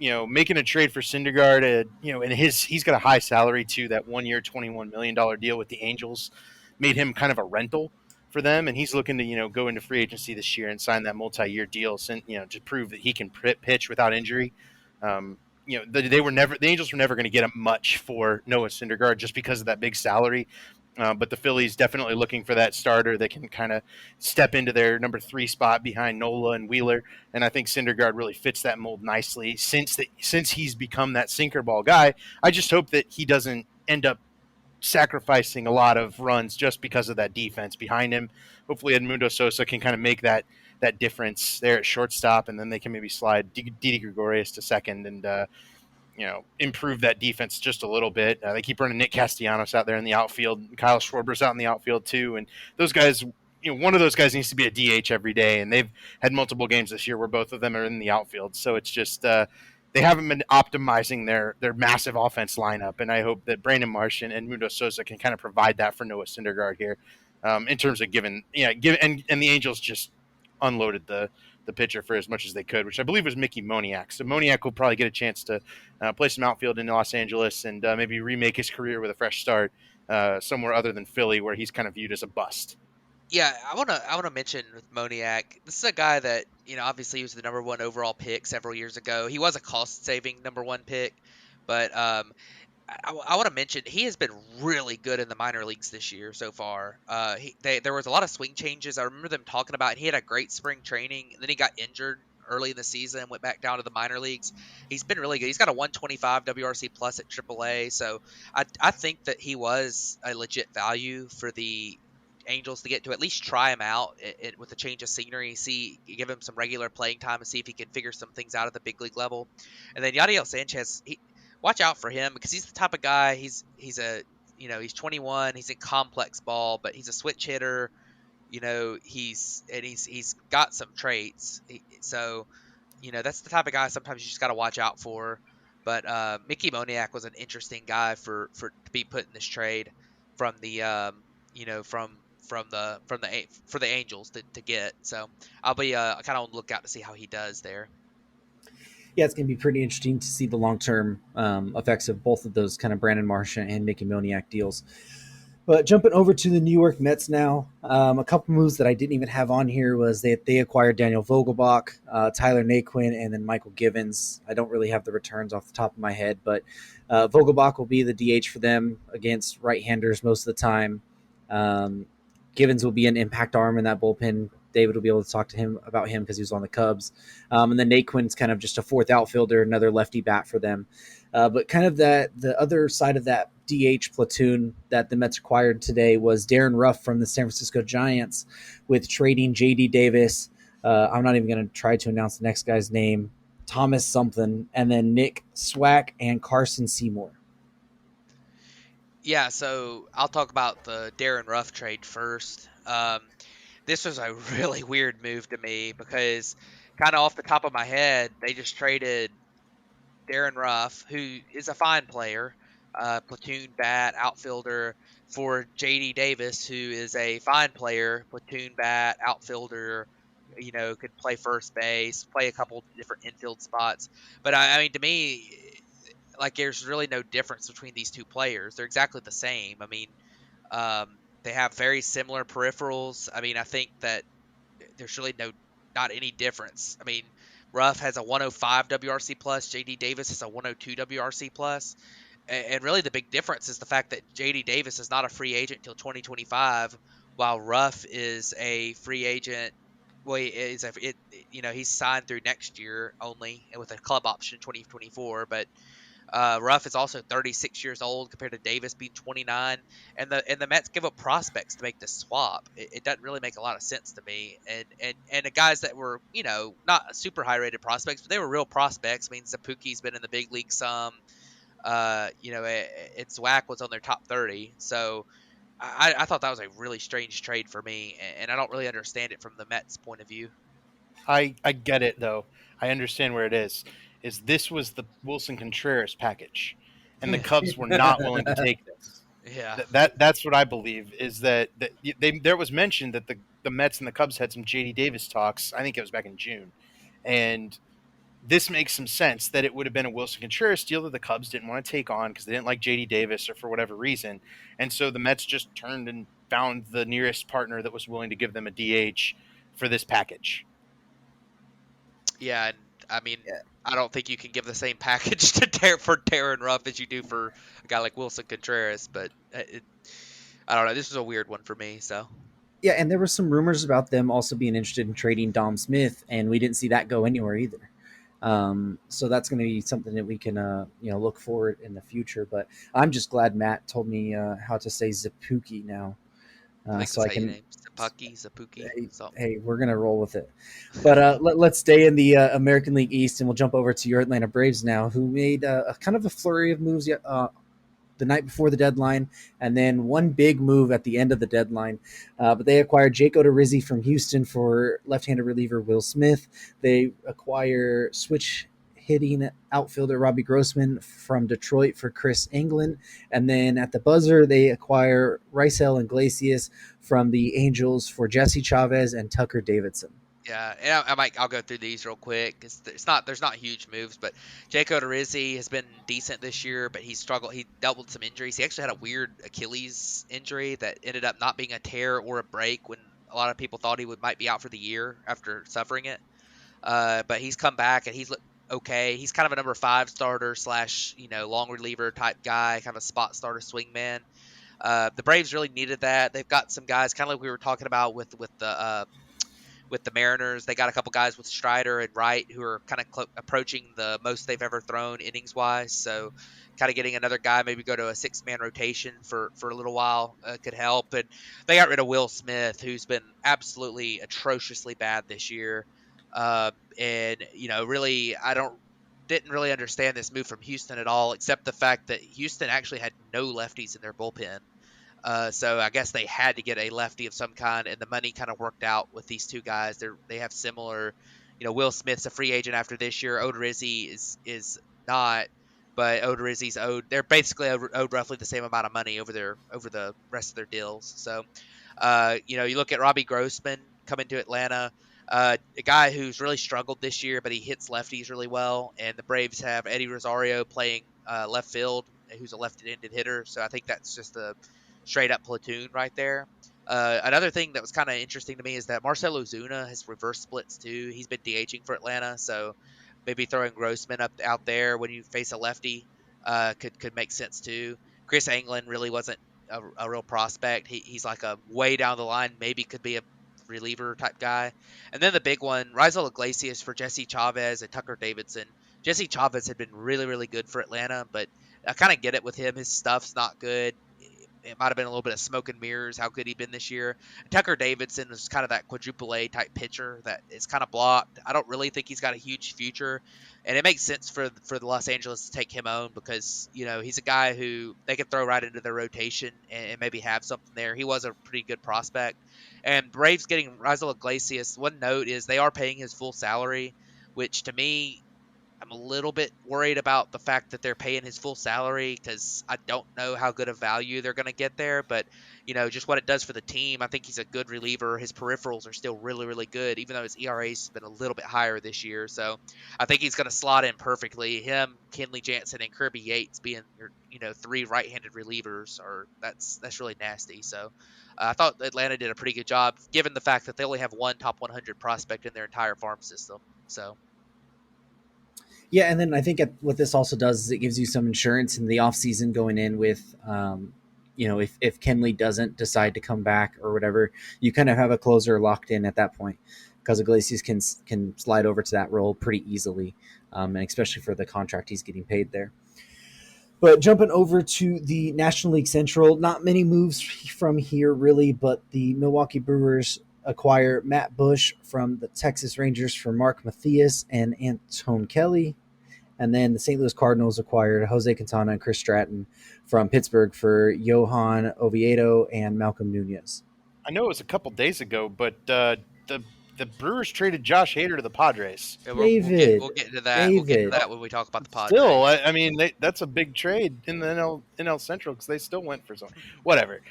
making a trade for Syndergaard, and he's got a high salary too. That 1 year, $21 million deal with the Angels made him kind of a rental for them, and he's looking to go into free agency this year and sign that multi-year deal, to prove that he can pitch without injury. The Angels were never going to get much for Noah Syndergaard just because of that big salary. But the Phillies definitely looking for that starter that can kind of step into their number 3 spot behind Nola and Wheeler. And I think Syndergaard really fits that mold nicely since he's become that sinker ball guy. I just hope that he doesn't end up sacrificing a lot of runs just because of that defense behind him. Hopefully Edmundo Sosa can kind of make that difference there at shortstop, and then they can maybe slide Didi Gregorius to second and improve that defense just a little bit. They keep running Nick Castellanos out there in the outfield. Kyle Schwarber's out in the outfield too, and those guys, one of those guys needs to be a DH every day, and they've had multiple games this year where both of them are in the outfield. So it's just they haven't been optimizing their massive offense lineup, and I hope that Brandon Marsh and Edmundo Sosa can kind of provide that for Noah Syndergaard here, in terms of and the Angels just unloaded the pitcher for as much as they could, which I believe was Mickey Moniak. So Moniak will probably get a chance to play some outfield in Los Angeles and maybe remake his career with a fresh start somewhere other than Philly, where he's kind of viewed as a bust. Yeah, I wanna mention with Moniak, this is a guy that obviously he was the number 1 overall pick several years ago. He was a cost saving number 1 pick, but I want to mention he has been really good in the minor leagues this year so far. There was a lot of swing changes. I remember them talking about he had a great spring training, and then he got injured early in the season and went back down to the minor leagues. He's been really good. He's got a 125 WRC plus at AAA, so I think that he was a legit value for the Angels to get to at least try him out with a change of scenery, give him some regular playing time and see if he can figure some things out at the big league level. And then Yadiel Sanchez, watch out for him because he's the type of guy. He's 21. He's in complex ball, but he's a switch hitter. He's got some traits. So that's the type of guy sometimes you just got to watch out for. But Mickey Moniak was an interesting guy for to be put in this trade from the for the Angels to get. So I'll be kind of on the lookout to see how he does there. Yeah, it's going to be pretty interesting to see the long-term effects of both of those kind of Brandon Marsh and Mickey Moniak deals. But jumping over to the New York Mets now, a couple moves that I didn't even have on here was they acquired Daniel Vogelbach, Tyler Naquin, and then Michael Givens. I don't really have the returns off the top of my head, but Vogelbach will be the DH for them against right-handers most of the time. Givens will be an impact arm in that bullpen David will be able to talk to him about him because he was on the Cubs. And then Naquin's kind of just a fourth outfielder, another lefty bat for them. But kind of the other side of that DH platoon that the Mets acquired today was Darren Ruff from the San Francisco Giants with trading J.D. Davis. I'm not even going to try to announce the next guy's name, Thomas something, and then Nick Swack and Carson Seymour. Yeah, so I'll talk about the Darren Ruff trade first. This was a really weird move to me because kind of off the top of my head, they just traded Darren Ruff, who is a fine player, platoon bat, outfielder, for J.D. Davis, who is a fine player, platoon bat, outfielder, could play first base, play a couple different infield spots. But I mean, to me, like there's really no difference between these two players. They're exactly the same. I mean, they have very similar peripherals. I mean, I think that there's really not any difference. I mean, Ruff has a 105 WRC plus, JD Davis has a 102 WRC plus, and really the big difference is the fact that JD Davis is not a free agent until 2025, while Ruff is a free agent. Well, he's signed through next year only, and with a club option in 2024. But Ruff is also 36 years old compared to Davis being 29, and the Mets give up prospects to make this swap. It doesn't really make a lot of sense to me. And the guys that were not super high rated prospects, but they were real prospects. I mean, Zapuki's been in the big league some. And Zwack was on their top 30. So I thought that was a really strange trade for me, and I don't really understand it from the Mets' point of view. I get it though. I understand where it is. Is this was the Wilson Contreras package, and the Cubs were not willing to take this. Yeah. That's what I believe is that there was mention that the Mets and the Cubs had some JD Davis talks. I think it was back in June, and this makes some sense that it would have been a Wilson Contreras deal that the Cubs didn't want to take on because they didn't like JD Davis or for whatever reason, and so the Mets just turned and found the nearest partner that was willing to give them a DH for this package. Yeah, and I mean, Yeah. I don't think you can give the same package for Darren Ruff as you do for a guy like Wilson Contreras, but I don't know. This was a weird one for me. So Yeah, and there were some rumors about them also being interested in trading Dom Smith, and we didn't see that go anywhere either. So that's going to be something that we can, look forward in the future. But I'm just glad Matt told me how to say Zapuki now, I think so that's I how you can. name Zapuki, something. Hey, we're gonna roll with it. But let's stay in the American League East, and we'll jump over to your Atlanta Braves now, who made a kind of a flurry of moves the night before the deadline, and then one big move at the end of the deadline. But they acquired Jake Rizzi from Houston for left-handed reliever Will Smith. They acquire switch hitting outfielder Robbie Grossman from Detroit for Chris England. And then at the buzzer, they acquire Rysel Iglesias from the Angels for Jesse Chavez and Tucker Davidson. Yeah, and I'll go through these real quick. There's not huge moves, but Jake Rizzi has been decent this year, but he struggled. He dealt with some injuries. He actually had a weird Achilles injury that ended up not being a tear or a break when a lot of people thought he might be out for the year after suffering it. But he's come back and he's looked okay. He's kind of a number 5 starter slash long reliever type guy, kind of a spot starter swingman. The Braves really needed that. They've got some guys, kind of like we were talking about with the Mariners. They got a couple guys with Strider and Wright who are kind of approaching the most they've ever thrown innings wise. So kind of getting another guy, maybe go to a 6-man rotation for a little while could help. And they got rid of Will Smith, who's been absolutely atrociously bad this year. And really, didn't really understand this move from Houston at all, except the fact that Houston actually had no lefties in their bullpen. So I guess they had to get a lefty of some kind, and the money kind of worked out with these two guys. They have similar, Will Smith's a free agent after this year. Rizzi is not, but Rizzi's owed. They're basically owed roughly the same amount of money over the rest of their deals. So, you look at Robbie Grossman coming to Atlanta. A guy who's really struggled this year, but he hits lefties really well. And the Braves have Eddie Rosario playing left field, who's a left-handed hitter. So I think that's just a straight up platoon right there. Another thing that was kind of interesting to me is that Marcell Ozuna has reverse splits too. He's been DHing for Atlanta, so maybe throwing Grossman out there when you face a lefty could make sense too. Chris Anglin really wasn't a real prospect. He's like a way down the line, maybe could be a reliever type guy. And then the big one, Rizal Iglesias for Jesse Chavez and Tucker Davidson. Jesse Chavez had been really, really good for Atlanta, but I kind of get it with him. His stuff's not good. It might have been a little bit of smoke and mirrors how good he'd been this year. Tucker Davidson is kind of that quadruple A type pitcher that is kind of blocked. I don't really think he's got a huge future, and it makes sense for the Los Angeles to take him on because he's a guy who they can throw right into their rotation and maybe have something there. He was a pretty good prospect, and Braves getting Rizal Iglesias. One note is they are paying his full salary, which to me I'm a little bit worried about the fact that they're paying his full salary because I don't know how good of value they're going to get there. But, just what it does for the team, I think he's a good reliever. His peripherals are still really, really good, even though his ERA has been a little bit higher this year. So I think he's going to slot in perfectly. Him, Kenley Jansen, and Kirby Yates being your, three right-handed relievers that's really nasty. So I thought Atlanta did a pretty good job, given the fact that they only have one top 100 prospect in their entire farm system. So. Yeah, and then I think what this also does is it gives you some insurance in the offseason going in with, if Kenley doesn't decide to come back or whatever, you kind of have a closer locked in at that point because Iglesias can slide over to that role pretty easily, and especially for the contract he's getting paid there. But jumping over to the National League Central, not many moves from here really, but the Milwaukee Brewers acquire Matt Bush from the Texas Rangers for Mark Mathias and Antone Kelly. And then the St. Louis Cardinals acquired Jose Quintana and Chris Stratton from Pittsburgh for Johan Oviedo and Malcolm Nunez. I know it was a couple days ago, but the Brewers traded Josh Hader to the Padres. Yeah, David, we'll get into that. We'll get into that when we talk about the Padres. Still, I mean, that's a big trade in the NL Central because they still went for something. Whatever.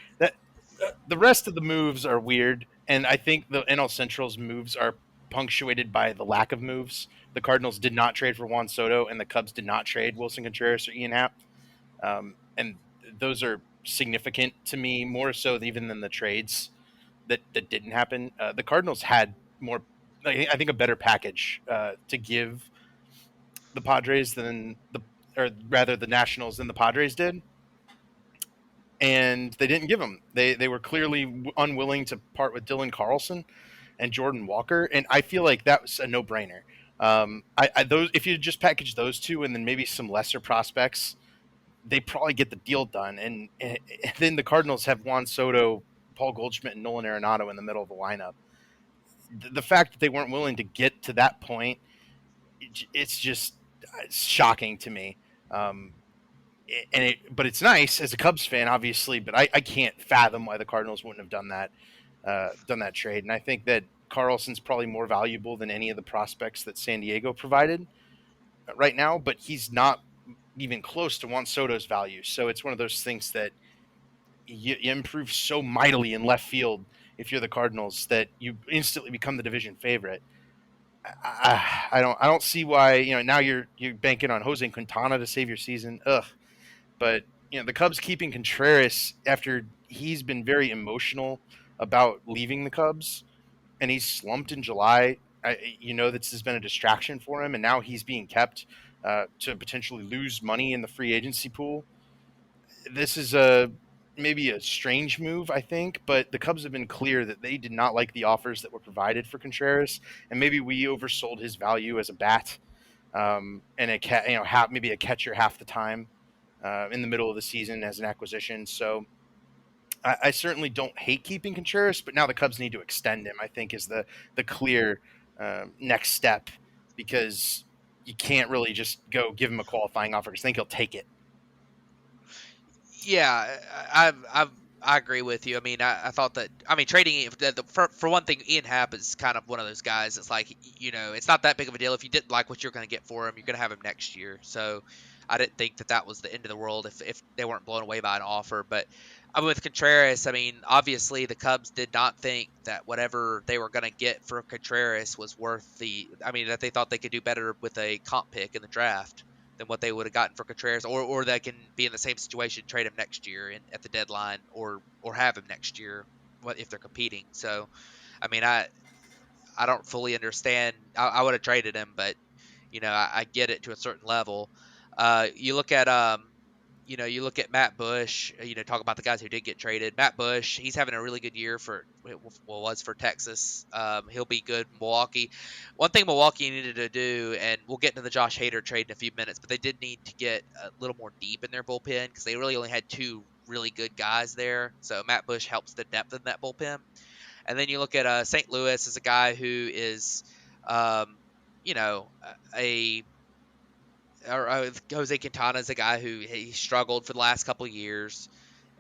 The rest of the moves are weird, and I think the NL Central's moves are punctuated by the lack of moves. The Cardinals did not trade for Juan Soto, and the Cubs did not trade Wilson Contreras or Ian Happ. And those are significant to me, more so even than the trades that didn't happen. The Cardinals had more, I think, a better package to give the Padres or rather the Nationals than the Padres did. And they didn't give them. They were clearly unwilling to part with Dylan Carlson and Jordan Walker, and I feel like that was a no-brainer. Those, if you just package those two and then maybe some lesser prospects, they probably get the deal done. And then the Cardinals have Juan Soto, Paul Goldschmidt, and Nolan Arenado in the middle of the lineup. The fact that they weren't willing to get to that point, it's just shocking to me. But it's nice as a Cubs fan, obviously. But I can't fathom why the Cardinals wouldn't have done that trade. And I think that Carlson's probably more valuable than any of the prospects that San Diego provided right now. But he's not even close to Juan Soto's value. So it's one of those things that you improve so mightily in left field if you're the Cardinals that you instantly become the division favorite. I don't see why now you're banking on Jose Quintana to save your season. But the Cubs keeping Contreras after he's been very emotional about leaving the Cubs and he's slumped in July. This has been a distraction for him, and now he's being kept to potentially lose money in the free agency pool. This is maybe a strange move, I think, but the Cubs have been clear that they did not like the offers that were provided for Contreras, and maybe we oversold his value as a bat, and maybe a catcher half the time in the middle of the season as an acquisition. So I certainly don't hate keeping Contreras, but now the Cubs need to extend him, I think, is the clear next step, because you can't really just go give him a qualifying offer because I think he'll take it. Yeah, I agree with you. I mean, I thought that. I mean, trading for one thing, Ian Happ is kind of one of those guys. It's like it's not that big of a deal. If you didn't like what you're going to get for him, you're going to have him next year. So I didn't think that was the end of the world if they weren't blown away by an offer. But I mean, with Contreras, I mean, obviously the Cubs did not think that whatever they were going to get for Contreras was worth that they thought they could do better with a comp pick in the draft than what they would have gotten for Contreras, or they can be in the same situation, trade him next year at the deadline, or have him next year, if they're competing. So, I mean, I don't fully understand. I would have traded him, but I get it to a certain level. You look at You look at Matt Bush, talk about the guys who did get traded. Matt Bush, he's having a really good year was for Texas. He'll be good in Milwaukee. One thing Milwaukee needed to do, and we'll get into the Josh Hader trade in a few minutes, but they did need to get a little more deep in their bullpen because they really only had two really good guys there. So Matt Bush helps the depth in that bullpen. And then you look at St. Louis as a guy who is, um, a Jose Quintana is a guy who he struggled for the last couple of years,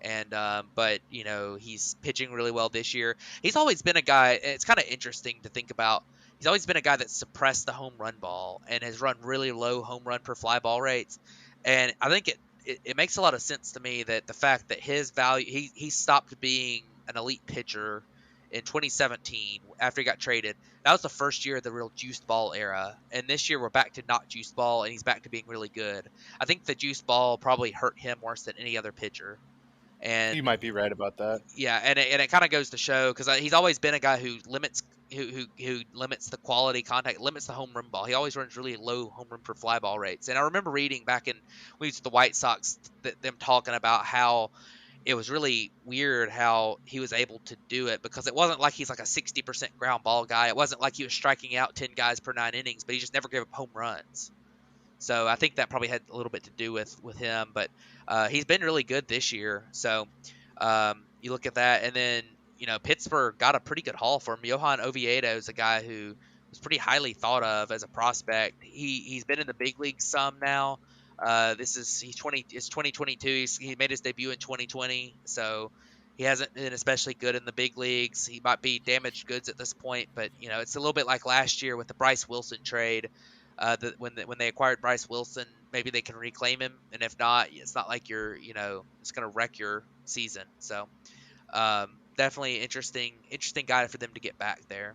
and but he's pitching really well this year. He's always been a guy. It's kind of interesting to think about. He's always been a guy that suppressed the home run ball and has run really low home run per fly ball rates. And I think it makes a lot of sense to me that the fact that his value he stopped being an elite pitcher in 2017 after he got traded. That was the first year of the real juiced ball era. And this year we're back to not juiced ball and he's back to being really good. I think the juiced ball probably hurt him worse than any other pitcher. And You might be right about that. yeah, and it kind of goes to show because he's always been a guy who limits who limits the quality contact, limits the home run ball. He always runs really low home run per fly ball rates. And I remember reading back in when we used to the White Sox them talking about how it was really weird how he was able to do it because it wasn't like he's like a 60% ground ball guy. It wasn't like he was striking out 10 guys per 9 innings, but he just never gave up home runs. So I think that probably had a little bit to do with him, but he's been really good this year. So you look at that, and then Pittsburgh got a pretty good haul for him. Johan Oviedo is a guy who was pretty highly thought of as a prospect. He's been in the big leagues some now. He's 20. It's 2022. He made his debut in 2020, so he hasn't been especially good in the big leagues. He might be damaged goods at this point, but it's a little bit like last year with the Bryce Wilson trade. When they acquired Bryce Wilson, maybe they can reclaim him, and if not, it's not like it's going to wreck your season. So definitely interesting guy for them to get back there.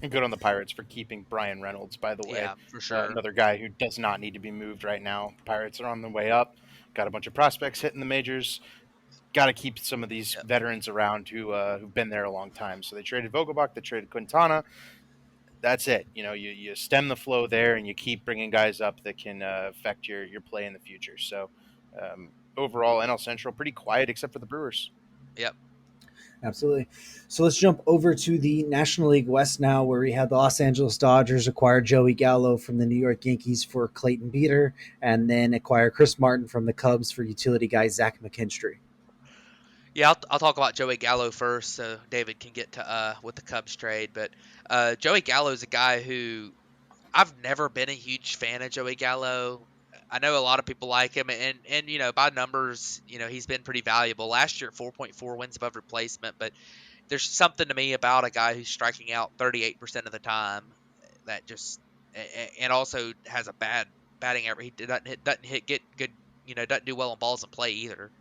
And good on the Pirates for keeping Brian Reynolds, by the way. Yeah, for sure. Another guy who does not need to be moved right now. Pirates are on the way up. Got a bunch of prospects hitting the majors. Got to keep some of these veterans around who've been there a long time. So they traded Vogelbach, they traded Quintana. That's it. You stem the flow there, and you keep bringing guys up that can affect your play in the future. So overall, NL Central pretty quiet except for the Brewers. Yep. Absolutely. So let's jump over to the National League West now, where we had the Los Angeles Dodgers acquire Joey Gallo from the New York Yankees for Clayton Beeter, and then acquire Chris Martin from the Cubs for utility guy Zach McKinstry. Yeah, I'll talk about Joey Gallo first, so David can get to with the Cubs trade. But Joey Gallo is a guy who I've never been a huge fan of. Joey Gallo. I know a lot of people like him, and by numbers, he's been pretty valuable. Last year, 4.4 wins above replacement, but there's something to me about a guy who's striking out 38% of the time that just and also has a bad batting average. He doesn't hit good, doesn't do well on balls in play either.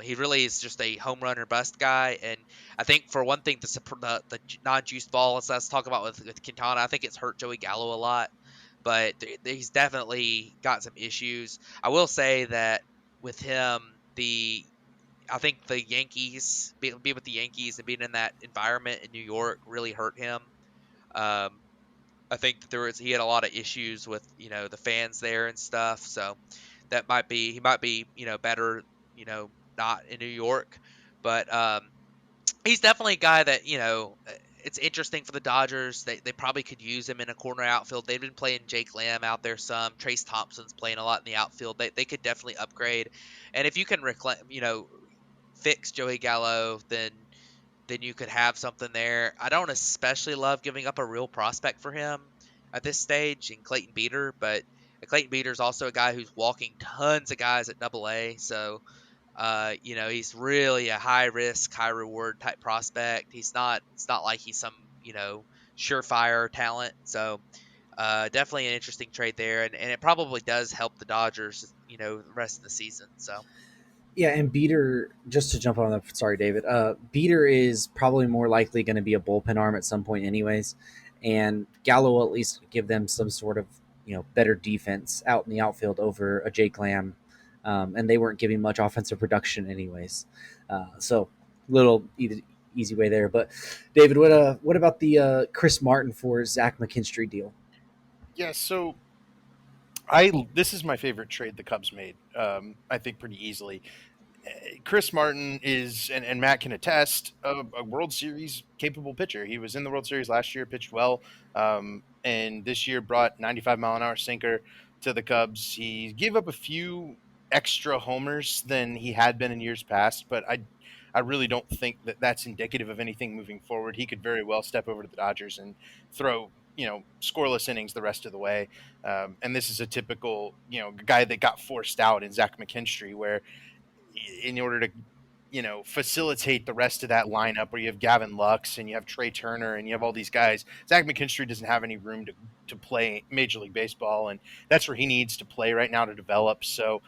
He really is just a home run or bust guy, and I think for one thing, the non-juiced ball, let's talk about with Quintana, I think it's hurt Joey Gallo a lot, but he's definitely got some issues. I will say that with him, I think the Yankees, being with the Yankees and being in that environment in New York really hurt him. I think that he had a lot of issues with the fans there and stuff, so he might be better not in New York, but he's definitely a guy that it's interesting for the Dodgers. They probably could use him in a corner outfield. They've been playing Jake Lamb out there some. Trace Thompson's playing a lot in the outfield. They could definitely upgrade, and if you can fix Joey Gallo, then you could have something there. I don't especially love giving up a real prospect for him at this stage in Clayton Beeter, but Clayton Beeter is also a guy who's walking tons of guys at Double-A, so he's really a high risk, high reward type prospect. It's not like he's some surefire talent. So definitely an interesting trade there, and it probably does help the Dodgers the rest of the season. So. Yeah, and Beeter, just to jump on that, sorry, David. Beeter is probably more likely going to be a bullpen arm at some point, anyways. And Gallo will at least give them some sort of better defense out in the outfield over a Jake Lamb, and they weren't giving much offensive production, anyways. So little easy way there. But David, what about the Chris Martin for Zach McKinstry deal? Yeah, so This is my favorite trade the Cubs made. I think pretty easily. Chris Martin is, and Matt can attest, a World Series capable pitcher. He was in the World Series last year, pitched well, and this year brought 95-mile-an-hour sinker to the Cubs. He gave up a few extra homers than he had been in years past, but I really don't think that that's indicative of anything moving forward. He could very well step over to the Dodgers and throw, scoreless innings the rest of the way. And this is a typical, guy that got forced out in Zach McKinstry, where in order to facilitate the rest of that lineup where you have Gavin Lux and you have Trey Turner and you have all these guys. Zach McKinstry doesn't have any room to play Major League Baseball, and that's where he needs to play right now to develop. So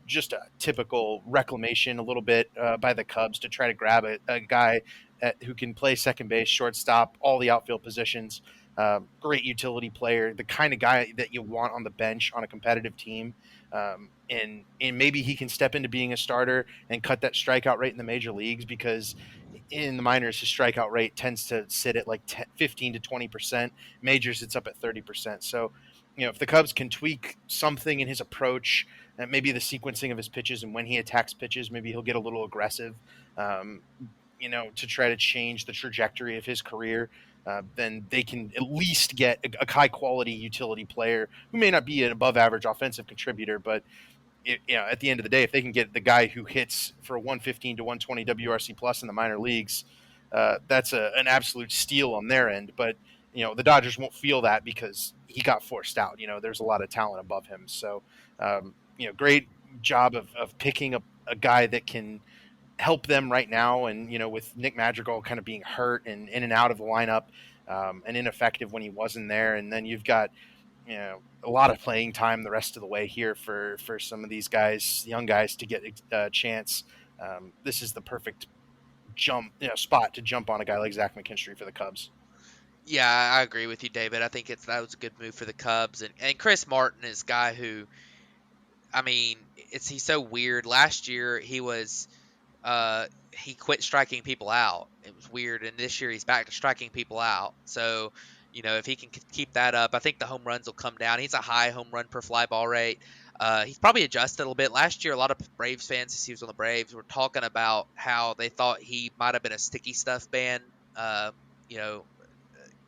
just a typical reclamation a little bit by the Cubs to try to grab a guy who can play second base, shortstop, all the outfield positions. Great utility player, the kind of guy that you want on the bench on a competitive team. And maybe he can step into being a starter and cut that strikeout rate in the major leagues, because in the minors, his strikeout rate tends to sit at like 15 to 20%. Majors, it's up at 30%. So, if the Cubs can tweak something in his approach, maybe the sequencing of his pitches and when he attacks pitches, maybe he'll get a little aggressive, to try to change the trajectory of his career. Then they can at least get a high quality utility player who may not be an above average offensive contributor, but at the end of the day, if they can get the guy who hits for 115 to 120 WRC plus in the minor leagues, that's an absolute steal on their end. But the Dodgers won't feel that because he got forced out. There's a lot of talent above him. So great job of picking a guy that can help them right now. And with Nick Madrigal kind of being hurt and in and out of the lineup, and ineffective when he wasn't there, and then you've got a lot of playing time the rest of the way here for some of these guys, young guys, to get a chance. This is the perfect spot to jump on a guy like Zach McKinstry for the Cubs. Yeah, I agree with you, David. I think that was a good move for the Cubs, and Chris Martin is a guy who, I mean, he's so weird. Last year he quit striking people out. It was weird, and this year he's back to striking people out. So, if he can keep that up, I think the home runs will come down. He's a high home run per fly ball rate. He's probably adjusted a little bit. Last year, a lot of Braves fans, as he was on the Braves, were talking about how they thought he might have been a sticky stuff band,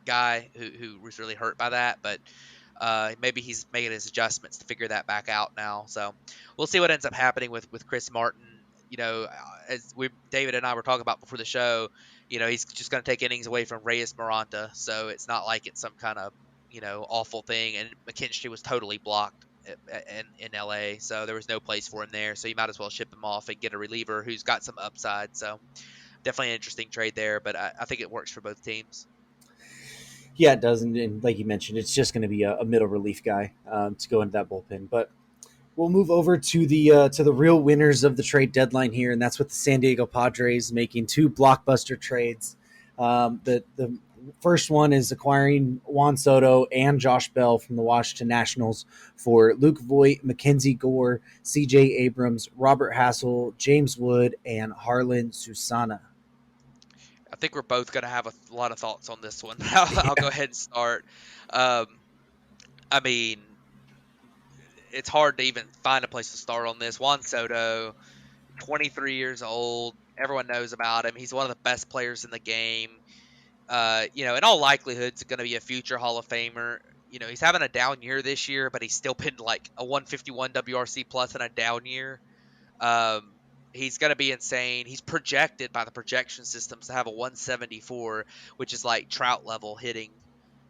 guy who was really hurt by that, but maybe he's making his adjustments to figure that back out now. So we'll see what ends up happening with Chris Martin. As David and I were talking about before the show, he's just going to take innings away from Reyes Miranda, so it's not like it's some kind of awful thing. And McKinstry was totally blocked in LA, so there was no place for him there. So you might as well ship him off and get a reliever who's got some upside. So definitely an interesting trade there, but I think it works for both teams. Yeah, it does, and like you mentioned, it's just going to be a middle relief guy to go into that bullpen. But we'll move over to the real winners of the trade deadline here, and that's with the San Diego Padres making two blockbuster trades. The first one is acquiring Juan Soto and Josh Bell from the Washington Nationals for Luke Voigt, Mackenzie Gore, C.J. Abrams, Robert Hassel, James Wood, and Harlan Susana. I think we're both going to have a lot of thoughts on this one. I'll go ahead and start. I mean, it's hard to even find a place to start on this. Juan Soto, 23 years old. Everyone knows about him. He's one of the best players in the game. In all likelihood, he's going to be a future Hall of Famer. He's having a down year this year, but he's still been like a 151 WRC plus in a down year. He's going to be insane. He's projected by the projection systems to have a 174, which is like Trout level hitting.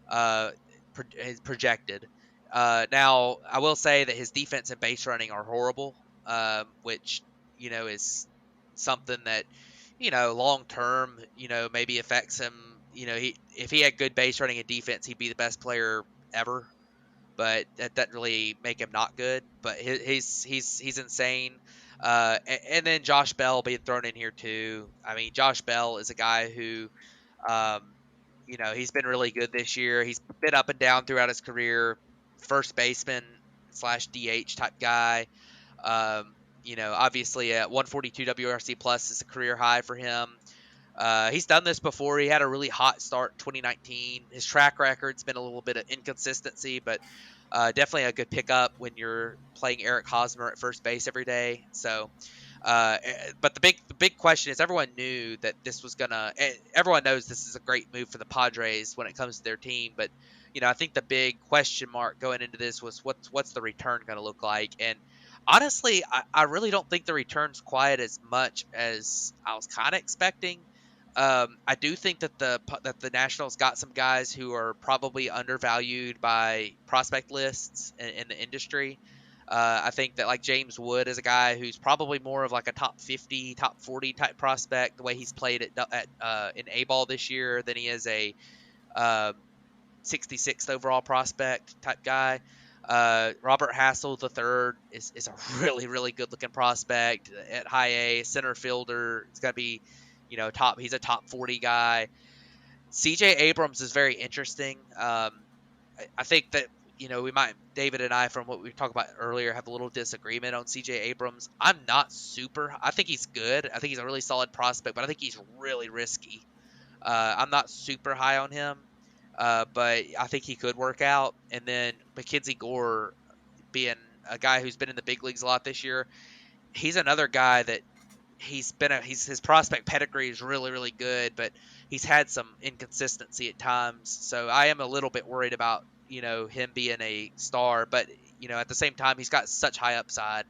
Is projected. Now, I will say that his defense and base running are horrible, which is something that long term maybe affects him. If he had good base running and defense, he'd be the best player ever. But that doesn't really make him not good. But he's insane. And then Josh Bell being thrown in here too. I mean, Josh Bell is a guy who, he's been really good this year. He's been up and down throughout his career. First baseman / DH type guy. Obviously at 142 WRC plus is a career high for him. He's done this before. He had a really hot start in 2019. His track record's been a little bit of inconsistency, but Definitely a good pickup when you're playing Eric Hosmer at first base every day. So, but the big question is, everyone knew that this was gonna. Everyone knows this is a great move for the Padres when it comes to their team. But I think the big question mark going into this was what's the return going to look like? And honestly, I really don't think the return's quite as much as I was kind of expecting. I do think that the Nationals got some guys who are probably undervalued by prospect lists in the industry. I think that like James Wood is a guy who's probably more of like a top 50, top 40 type prospect. The way he's played in A ball this year than he is a um, 66th overall prospect type guy. Robert Hassel the third is a really really good looking prospect at high A center fielder. It's gonna be top. He's a top 40 guy. CJ Abrams is very interesting. I think that we might David and I, from what we talked about earlier, have a little disagreement on CJ Abrams. I'm not super. I think he's good. I think he's a really solid prospect, but I think he's really risky. I'm not super high on him, but I think he could work out. And then Mackenzie Gore, being a guy who's been in the big leagues a lot this year, he's another guy that his prospect pedigree is really really good, but he's had some inconsistency at times. So I am a little bit worried about him being a star, but at the same time he's got such high upside.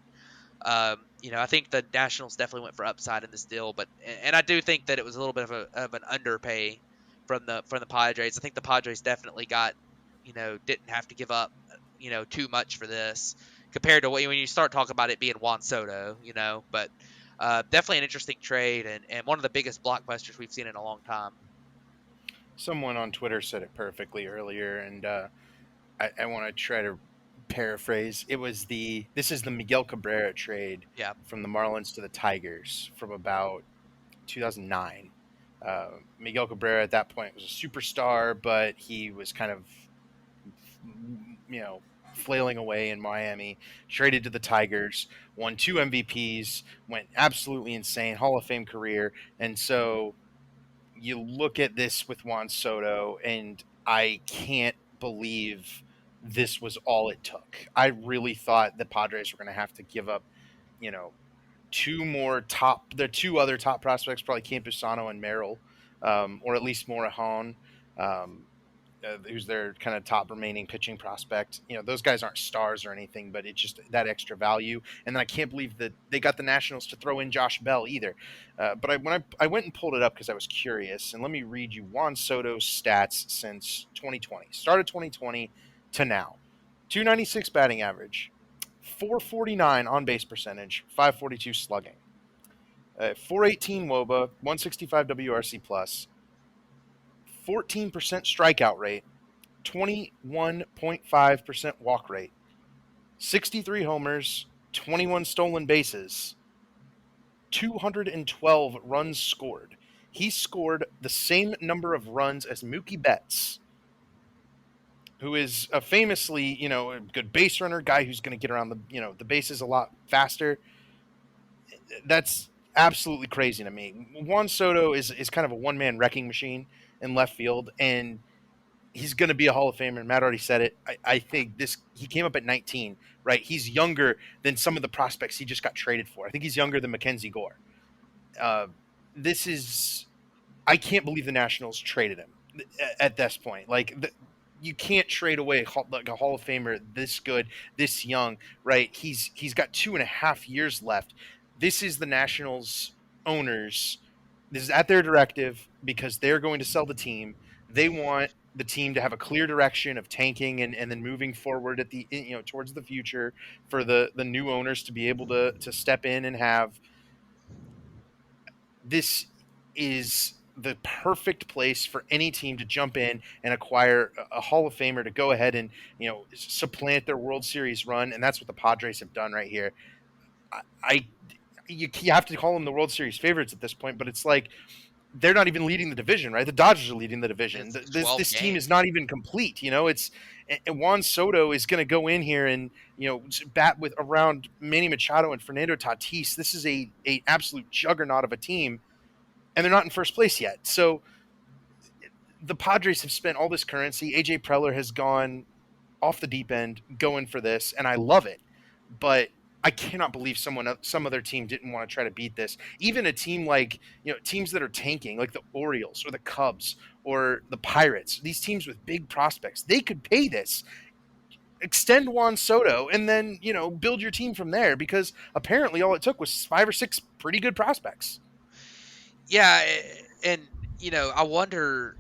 I think the Nationals definitely went for upside in this deal, and I do think that it was a little bit of an underpay from the Padres. I think the Padres definitely didn't have to give up too much for this compared to when you start talking about it being Juan Soto, but definitely an interesting trade and one of the biggest blockbusters we've seen in a long time. Someone on Twitter said it perfectly earlier, and I want to try to paraphrase. This is the Miguel Cabrera trade from the Marlins to the Tigers from about 2009. Miguel Cabrera at that point was a superstar, but he was kind of, flailing away in Miami. Traded to the Tigers, won 2 MVPs, went absolutely insane, Hall of Fame career. And so you look at this with Juan Soto, and I can't believe this was all it took. I really thought the Padres were going to have to give up, their 2 other top prospects, probably Campusano and Merrill, or at least Morejon, who's their kind of top remaining pitching prospect. Those guys aren't stars or anything, but it's just that extra value. And then I can't believe that they got the Nationals to throw in Josh Bell either. But when I went and pulled it up because I was curious, and let me read you Juan Soto's stats since 2020. Started 2020 to now. 296 batting average, 449 on base percentage, 542 slugging, 418 WOBA, 165 WRC plus, 14% strikeout rate, 21.5% walk rate, 63 homers, 21 stolen bases, 212 runs scored. He scored the same number of runs as Mookie Betts, who is a famously, a good base runner, guy who's going to get around the bases a lot faster. That's absolutely crazy to me. Juan Soto is kind of a one-man wrecking machine in left field, and he's going to be a Hall of Famer. Matt already said it. I think he came up at 19, right? He's younger than some of the prospects he just got traded for. I think he's younger than Mackenzie Gore. I can't believe the Nationals traded him at this point. You can't trade away like a Hall of Famer this good, this young, right? He's got 2.5 years left. This is the Nationals owners. This is at their directive because they're going to sell the team. They want the team to have a clear direction of tanking and then moving forward at the towards the future for the new owners to be able to step in and have. This is the perfect place for any team to jump in and acquire a Hall of Famer to go ahead and supplant their World Series run, and that's what the Padres have done right here. You have to call them the World Series favorites at this point, but it's like they're not even leading the division, right? The Dodgers are leading the division. This team is not even complete. It's Juan Soto is going to go in here and bat with around Manny Machado and Fernando Tatis. This is a absolute juggernaut of a team, and they're not in first place yet. So the Padres have spent all this currency. AJ Preller has gone off the deep end, going for this, and I love it. But I cannot believe some other team didn't want to try to beat this. Even a team like, teams that are tanking, like the Orioles or the Cubs or the Pirates, these teams with big prospects, they could pay this. Extend Juan Soto and then, build your team from there, because apparently all it took was 5 or 6 pretty good prospects. Yeah, and I wonder,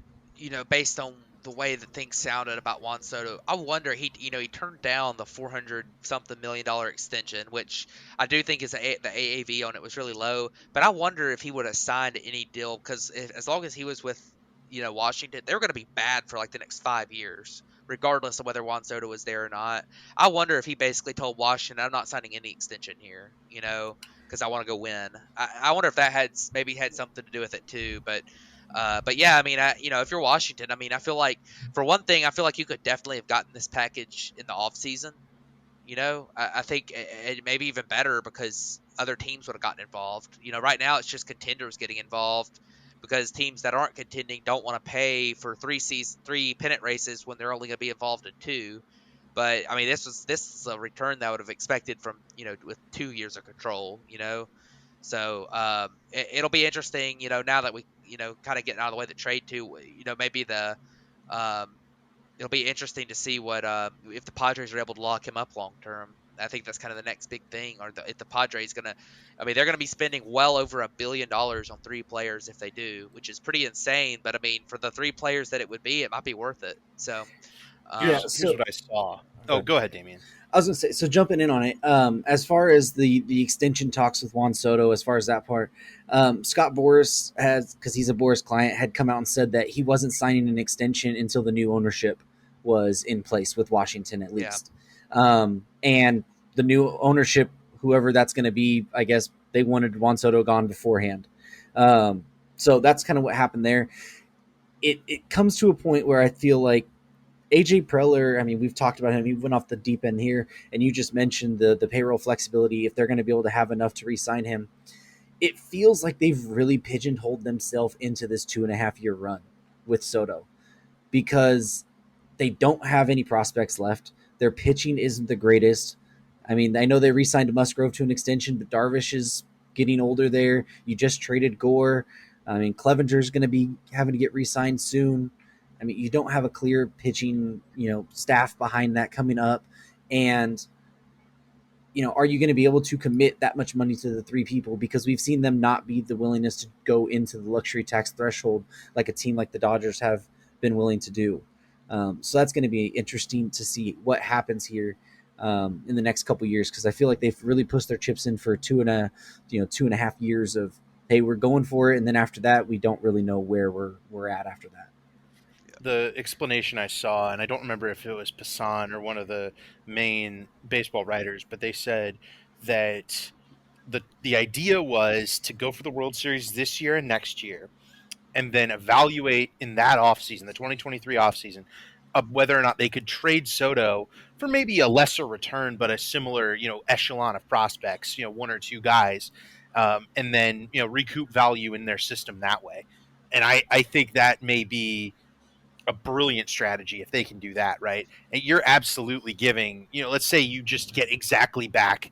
based on the way that things sounded about Juan Soto, I wonder he turned down the 400 something $1 million extension, which I do think is the AAV on it was really low. But I wonder if he would have signed any deal, because as long as he was with Washington, they were going to be bad for like the next 5 years, regardless of whether Juan Soto was there or not. I wonder if he basically told Washington, "I'm not signing any extension here," because I want to go win. I wonder if that maybe had something to do with it too. But yeah, I mean, if you're Washington, I mean, I feel like, for one thing, I feel like you could definitely have gotten this package in the off season. I think it maybe even better, because other teams would have gotten involved. Right now it's just contenders getting involved, because teams that aren't contending don't want to pay for three pennant races when they're only going to be involved in two. But I mean, this is a return that I would have expected from with 2 years of control. So it'll be interesting. Now that we kind of getting out of the way the trade too. Maybe um, it'll be interesting to see what if the Padres are able to lock him up long term. I think that's kind of the next big thing. Or if the Padres gonna, I mean, they're gonna be spending well over $1 billion on 3 players if they do, which is pretty insane. But I mean, for the 3 players that it would be, it might be worth it. So, Yeah. Here's what I saw. Oh, go ahead, Damien. I was going to say, so jumping in on it, as far as the extension talks with Juan Soto, as far as that part, Scott Boras has, because he's a Boras client, had come out and said that he wasn't signing an extension until the new ownership was in place with Washington, at least. Yeah. And the new ownership, whoever that's going to be, I guess they wanted Juan Soto gone beforehand. So that's kind of what happened there. It comes to a point where I feel like AJ Preller, I mean, we've talked about him. He went off the deep end here, and you just mentioned the payroll flexibility, if they're going to be able to have enough to re-sign him. It feels like they've really pigeonholed themselves into this 2.5-year run with Soto, because they don't have any prospects left. Their pitching isn't the greatest. I mean, I know they re-signed Musgrove to an extension, but Darvish is getting older there. You just traded Gore. I mean, Clevenger's going to be having to get re-signed soon. I mean, you don't have a clear pitching, staff behind that coming up. And, are you going to be able to commit that much money to the 3 people? Because we've seen them not be the willingness to go into the luxury tax threshold like a team like the Dodgers have been willing to do. So that's going to be interesting to see what happens here in the next couple of years, because I feel like they've really pushed their chips in for 2.5 years of, hey, we're going for it, and then after that, we don't really know where we're at after that. The explanation I saw, and I don't remember if it was Passan or one of the main baseball writers, but they said that the idea was to go for the World Series this year and next year, and then evaluate in that offseason, the 2023 offseason, of whether or not they could trade Soto for maybe a lesser return, but a similar, echelon of prospects, 1 or 2 guys, and then, recoup value in their system that way. And I think that may be a brilliant strategy if they can do that, right? And you're absolutely giving, let's say you just get exactly back,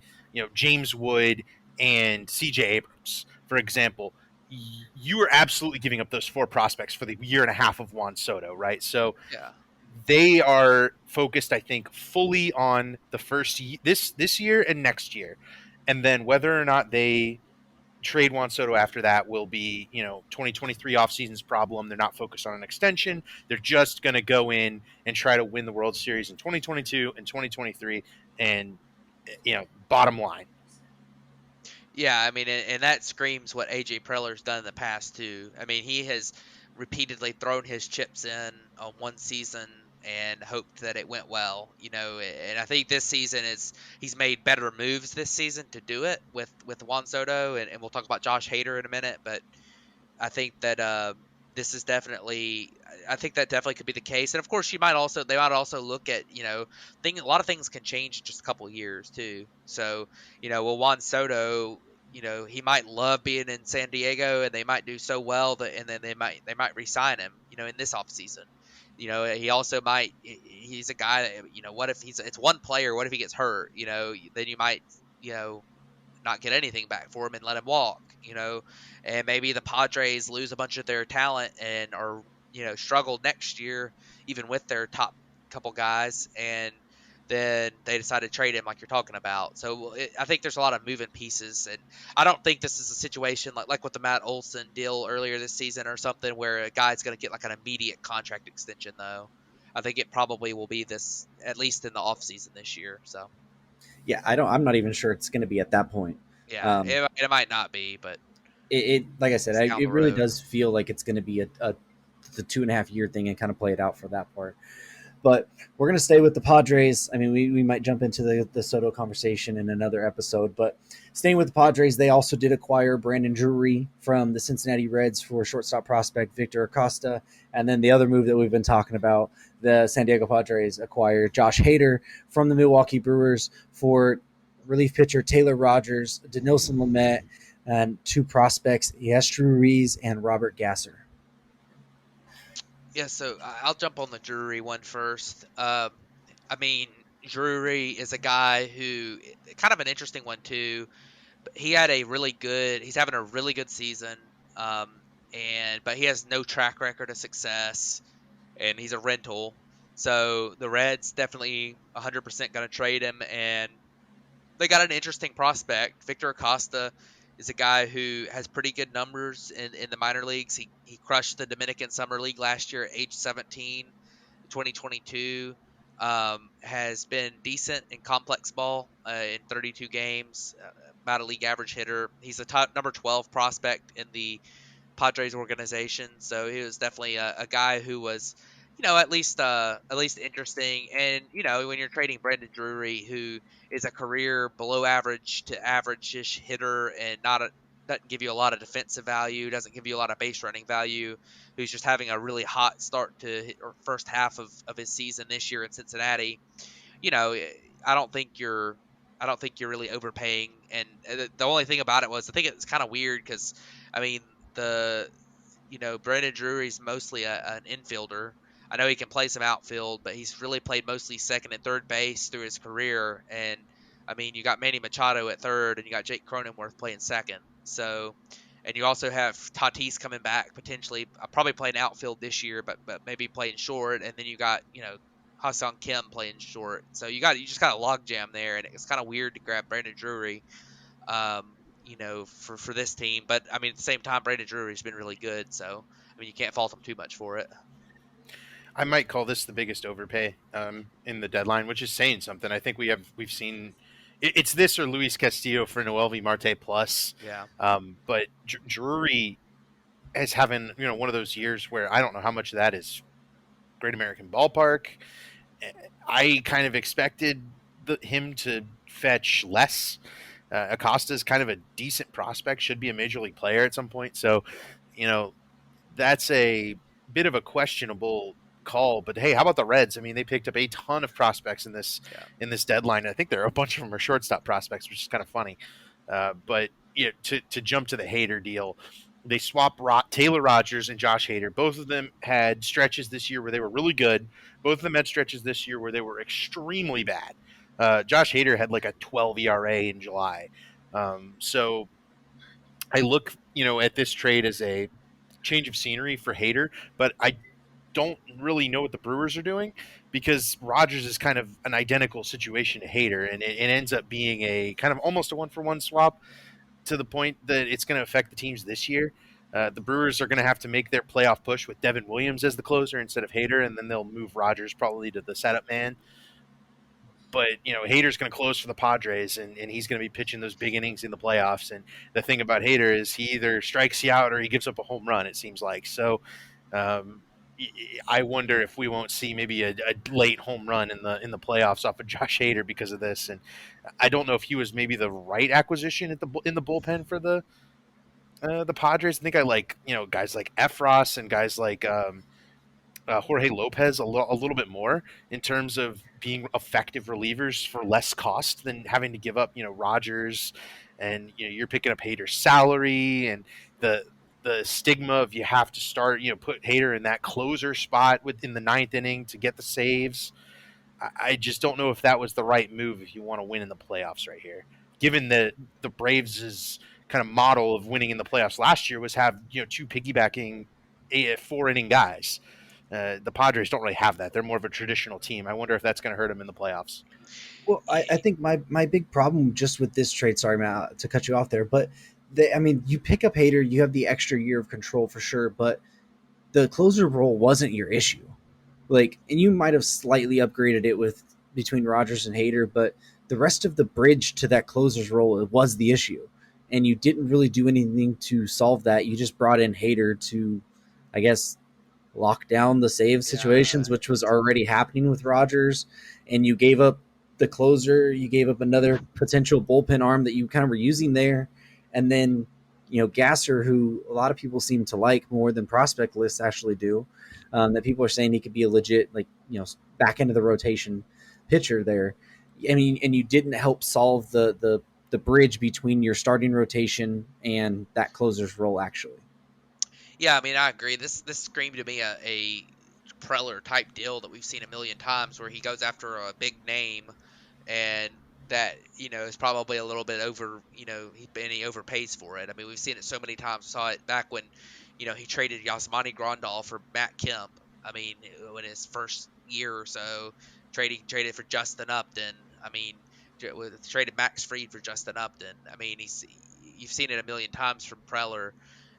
James Wood and CJ Abrams, for example. You are absolutely giving up those 4 prospects for the year and a half of Juan Soto, right? So yeah. They are focused, I think, fully on the first this year and next year, and then whether or not they trade Juan Soto after that will be, 2023 offseason's problem. They're not focused on an extension. They're just going to go in and try to win the World Series in 2022 and 2023. And, bottom line. Yeah, I mean, and that screams what AJ Preller's done in the past too. I mean, he has repeatedly thrown his chips in on one season and hoped that it went well, and I think this season he's made better moves this season to do it with Juan Soto, and we'll talk about Josh Hader in a minute, but I think that this is definitely. I think that definitely could be the case, and of course, they might also look at a lot of things can change in just a couple of years too. So Juan Soto, he might love being in San Diego, and they might do so well and then they might re-sign him, in this offseason. he also might. He's a guy that, what if it's one player? What if he gets hurt? Then you might, you know, not get anything back for him and let him walk. And maybe the Padres lose a bunch of their talent and are struggle next year, even with their top couple guys, and then they decide to trade him like you're talking about. So I think there's a lot of moving pieces, and I don't think this is a situation like with the Matt Olson deal earlier this season or something where a guy's going to get like an immediate contract extension, though. I think it probably will be this, at least in the offseason this year. So Yeah, I'm not even sure it's going to be at that point. yeah, Um, it might not be, but it like I said, it's down it the really road. does feel like it's going to be the 2.5 year thing and kind of play it out for that part. But we're going to stay with the Padres. I mean, we might jump into the Soto conversation in another episode, but staying with the Padres, they also did acquire Brandon Drury from the Cincinnati Reds for shortstop prospect Victor Acosta. And then the other move that we've been talking about, the San Diego Padres acquired Josh Hader from the Milwaukee Brewers for relief pitcher Taylor Rogers, Denilson Lamet, and two prospects, Yestru Ruiz and Robert Gasser. Yeah, so I'll jump on the Drury one first. I mean, Drury is a guy who kind of an interesting one too. But he's having a really good season. But he has no track record of success, and he's a rental. So the Reds definitely 100% going to trade him, and they got an interesting prospect. Victor Acosta is a guy who has pretty good numbers in the minor leagues. He crushed the Dominican Summer League last year at age 17, 2022. Has been decent in complex ball in 32 games, about a league average hitter. He's a top number 12 prospect in the Padres organization, so he was definitely a guy who was, at least interesting. And when you're trading Brandon Drury, who is a career below average to average-ish hitter and doesn't give you a lot of defensive value, doesn't give you a lot of base running value, who's just having a really hot start to or first half of his season this year in Cincinnati. you know, eh, I don't think you're I don't think you're really overpaying. And the only thing about it was I think it's kind of weird because I mean the Brandon Drury's mostly an infielder. I know he can play some outfield, but he's really played mostly second and third base through his career. And I mean, you got Manny Machado at third, and you got Jake Cronenworth playing second. So, and you also have Tatis coming back potentially, probably playing outfield this year, but maybe playing short. And then you got Ha-Seong Kim playing short. So you just got a logjam there, and it's kind of weird to grab Brandon Drury, for this team. But I mean, at the same time, Brandon Drury's been really good. So I mean, you can't fault him too much for it. I might call this the biggest overpay in the deadline, which is saying something. I think we've seen it's this or Luis Castillo for Noel V. Marte plus. Yeah. But Drury is having one of those years where I don't know how much of that is Great American Ballpark. I kind of expected him to fetch less. Acosta is kind of a decent prospect, should be a major league player at some point. So, that's a bit of a questionable call. But hey, how about the Reds? I mean, they picked up a ton of prospects in this deadline. I think there are a bunch of them are shortstop prospects, which is kind of funny. But to jump to the Hader deal, they swapped Taylor Rogers and Josh Hader. Both of them had stretches this year where they were really good. Both of them had stretches this year where they were extremely bad. Josh Hader had like a 12 ERA in July. So I look, at this trade as a change of scenery for Hader, but I don't really know what the Brewers are doing because Rogers is kind of an identical situation to Hader, and it ends up being a kind of almost a one-for-one swap to the point that it's going to affect the teams this year. The Brewers are going to have to make their playoff push with Devin Williams as the closer instead of Hader, and then they'll move Rogers probably to the setup man. But, Hader's going to close for the Padres, and he's going to be pitching those big innings in the playoffs. And the thing about Hader is he either strikes you out or he gives up a home run, it seems like. So I wonder if we won't see maybe a late home run in the playoffs off of Josh Hader because of this. And I don't know if he was maybe the right acquisition in the bullpen for the Padres. I think I like guys like Efros and guys like Jorge Lopez a little bit more in terms of being effective relievers for less cost than having to give up Rogers, and you're picking up Hader's salary and the stigma of you have to start, put Hader in that closer spot within the ninth inning to get the saves. I just don't know if that was the right move if you want to win in the playoffs right here. Given that the Braves' kind of model of winning in the playoffs last year was have two piggybacking 4-inning guys. The Padres don't really have that. They're more of a traditional team. I wonder if that's going to hurt them in the playoffs. Well, I think my big problem just with this trade, sorry, Matt, to cut you off there, but you pick up Hader, you have the extra year of control for sure, but the closer role wasn't your issue. And you might have slightly upgraded it with between Rodgers and Hader, but the rest of the bridge to that closer's role was the issue. And you didn't really do anything to solve that. You just brought in Hader to, I guess, lock down the save situations, which was already happening with Rodgers. And you gave up the closer. You gave up another potential bullpen arm that you kind of were using there. And then, Gasser, who a lot of people seem to like more than prospect lists actually do, that people are saying he could be a legit, back end of the rotation pitcher there. I mean, and you didn't help solve the bridge between your starting rotation and that closer's role, actually. Yeah, I mean, I agree. This screamed to me a Preller type deal that we've seen a million times, where he goes after a big name, and that is probably a little bit over. He overpays for it. I mean, we've seen it so many times. We saw it back when he traded Yasmani Grandal for Matt Kemp. I mean, in his first year or so, traded for Justin Upton. I mean, traded Max Fried for Justin Upton. I mean, you've seen it a million times from Preller,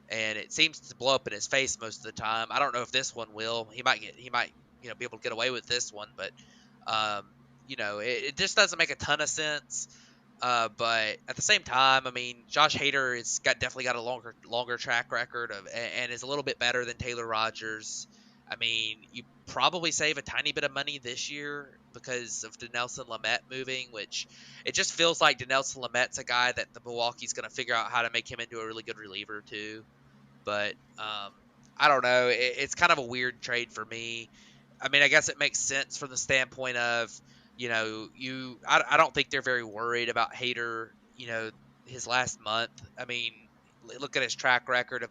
and it seems to blow up in his face most of the time. I don't know if this one will. He might be able to get away with this one, but it just doesn't make a ton of sense. But at the same time, I mean, Josh Hader has definitely got a longer track record and is a little bit better than Taylor Rogers. I mean, you probably save a tiny bit of money this year because of Dinelson Lamet moving, which it just feels like Dinelson Lamet's a guy that the Milwaukee's going to figure out how to make him into a really good reliever too. But I don't know. It's kind of a weird trade for me. I mean, I guess it makes sense from the standpoint of, I don't think they're very worried about Hader, his last month. I mean, look at his track record of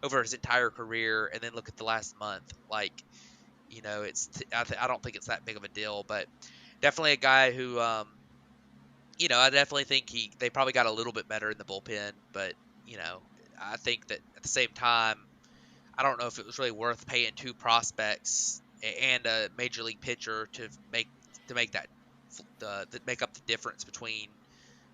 over his entire career, and then look at the last month. I don't think it's that big of a deal, but definitely a guy who, I definitely think they probably got a little bit better in the bullpen, but, I think that at the same time, I don't know if it was really worth paying two prospects and a major league pitcher to make up the difference between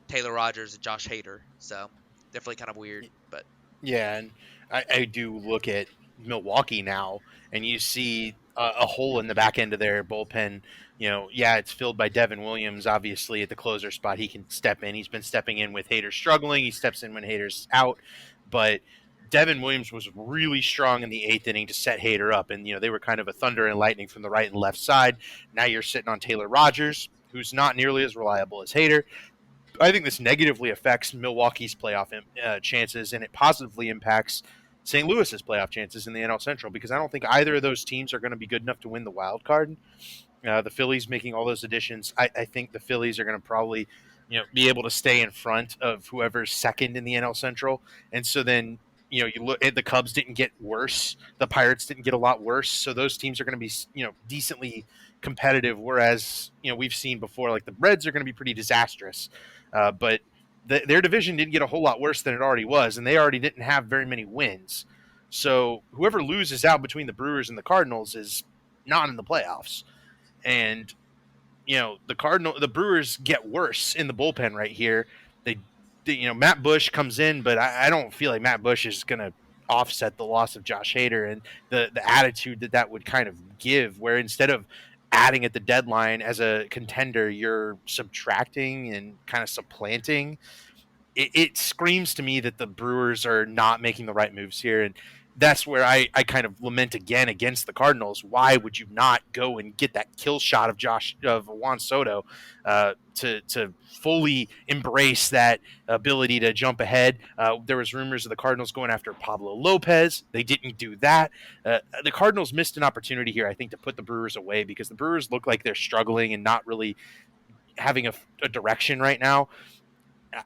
Taylor Rogers and Josh Hader. So definitely kind of weird, but yeah, and I do look at Milwaukee now, and you see a hole in the back end of their bullpen. It's filled by Devin Williams, obviously at the closer spot. He can step in. He's been stepping in with Hader struggling. He steps in when Hader's out, but Devin Williams was really strong in the eighth inning to set Hader up, and they were kind of a thunder and lightning from the right and left side. Now you're sitting on Taylor Rogers, who's not nearly as reliable as Hader. I think this negatively affects Milwaukee's playoff chances, and it positively impacts St. Louis's playoff chances in the NL Central, because I don't think either of those teams are going to be good enough to win the wild card. The Phillies making all those additions, I think the Phillies are going to probably be able to stay in front of whoever's second in the NL Central, and so then you look at the Cubs didn't get worse, the Pirates didn't get a lot worse, so those teams are going to be decently competitive, whereas we've seen before, like the Reds are going to be pretty disastrous. But their division didn't get a whole lot worse than it already was, and they already didn't have very many wins. So whoever loses out between the Brewers and the Cardinals is not in the playoffs. And the Brewers get worse in the bullpen right here. They Matt Bush comes in, but I don't feel like Matt Bush is going to offset the loss of Josh Hader and the attitude that would kind of give, where instead of adding at the deadline as a contender, you're subtracting and kind of supplanting. It screams to me that the Brewers are not making the right moves here, and that's where I kind of lament again against the Cardinals. Why would you not go and get that kill shot of Juan Soto to fully embrace that ability to jump ahead? There was rumors of the Cardinals going after Pablo Lopez. They didn't do that. The Cardinals missed an opportunity here, I think, to put the Brewers away, because the Brewers look like they're struggling and not really having a direction right now.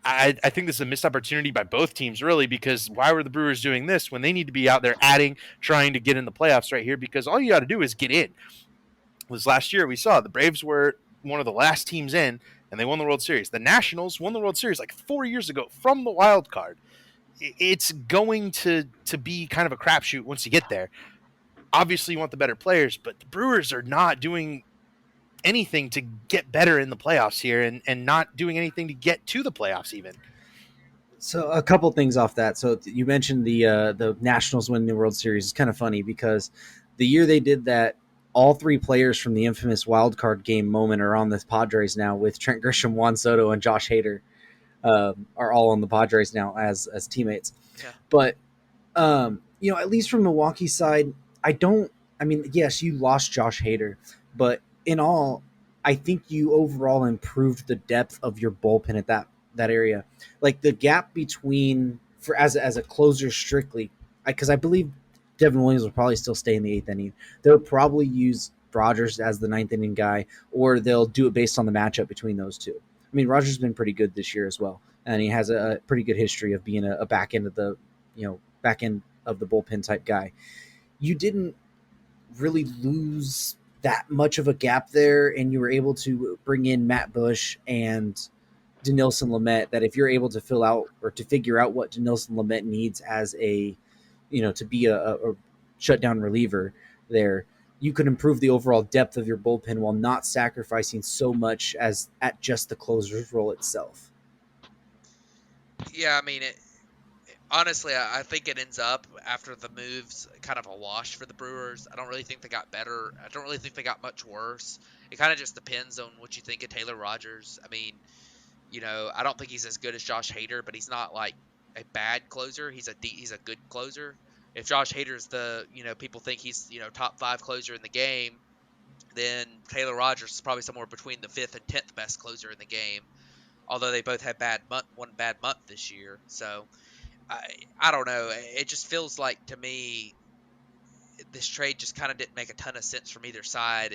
I think this is a missed opportunity by both teams, really, because why were the Brewers doing this when they need to be out there adding, trying to get in the playoffs right here? Because all you got to do is get in. Was last year we saw the Braves were one of the last teams in, and they won the World Series. The Nationals won the World Series like 4 years ago from the wild card. It's going to be kind of a crapshoot once you get there. Obviously, you want the better players, but the Brewers are not doing anything to get better in the playoffs here, and not doing anything to get to the playoffs even. So a couple things off that. So you mentioned the Nationals winning the World Series. It's kind of funny because the year they did that, all three players from the infamous wild card game moment are on the Padres now, with Trent Grisham, Juan Soto, and Josh Hader are all on the Padres now as teammates. Yeah. But at least from Milwaukee's side, I mean, yes, you lost Josh Hader, but in all, I think you overall improved the depth of your bullpen at that area. Like the gap between as a closer strictly, because I believe Devin Williams will probably still stay in the eighth inning. They'll probably use Rogers as the ninth inning guy, or they'll do it based on the matchup between those two. I mean, Rogers has been pretty good this year as well, and he has a pretty good history of being a back end of the bullpen type guy. You didn't really lose that much of a gap there, and you were able to bring in Matt Bush and Dinelson Lamet. That if you're able to fill out or to figure out what Dinelson Lamet needs as to be a shutdown reliever there, you could improve the overall depth of your bullpen while not sacrificing so much as at just the closer's role itself. Yeah, I mean, honestly, I think it ends up after the moves kind of a wash for the Brewers. I don't really think they got better. I don't really think they got much worse. It kind of just depends on what you think of Taylor Rogers. I mean, I don't think he's as good as Josh Hader, but he's not like a bad closer. He's a good closer. If Josh Hader's people think he's top 5 closer in the game, then Taylor Rogers is probably somewhere between the 5th and 10th best closer in the game. Although they both had one bad month this year, so I don't know. It just feels like to me this trade just kind of didn't make a ton of sense from either side.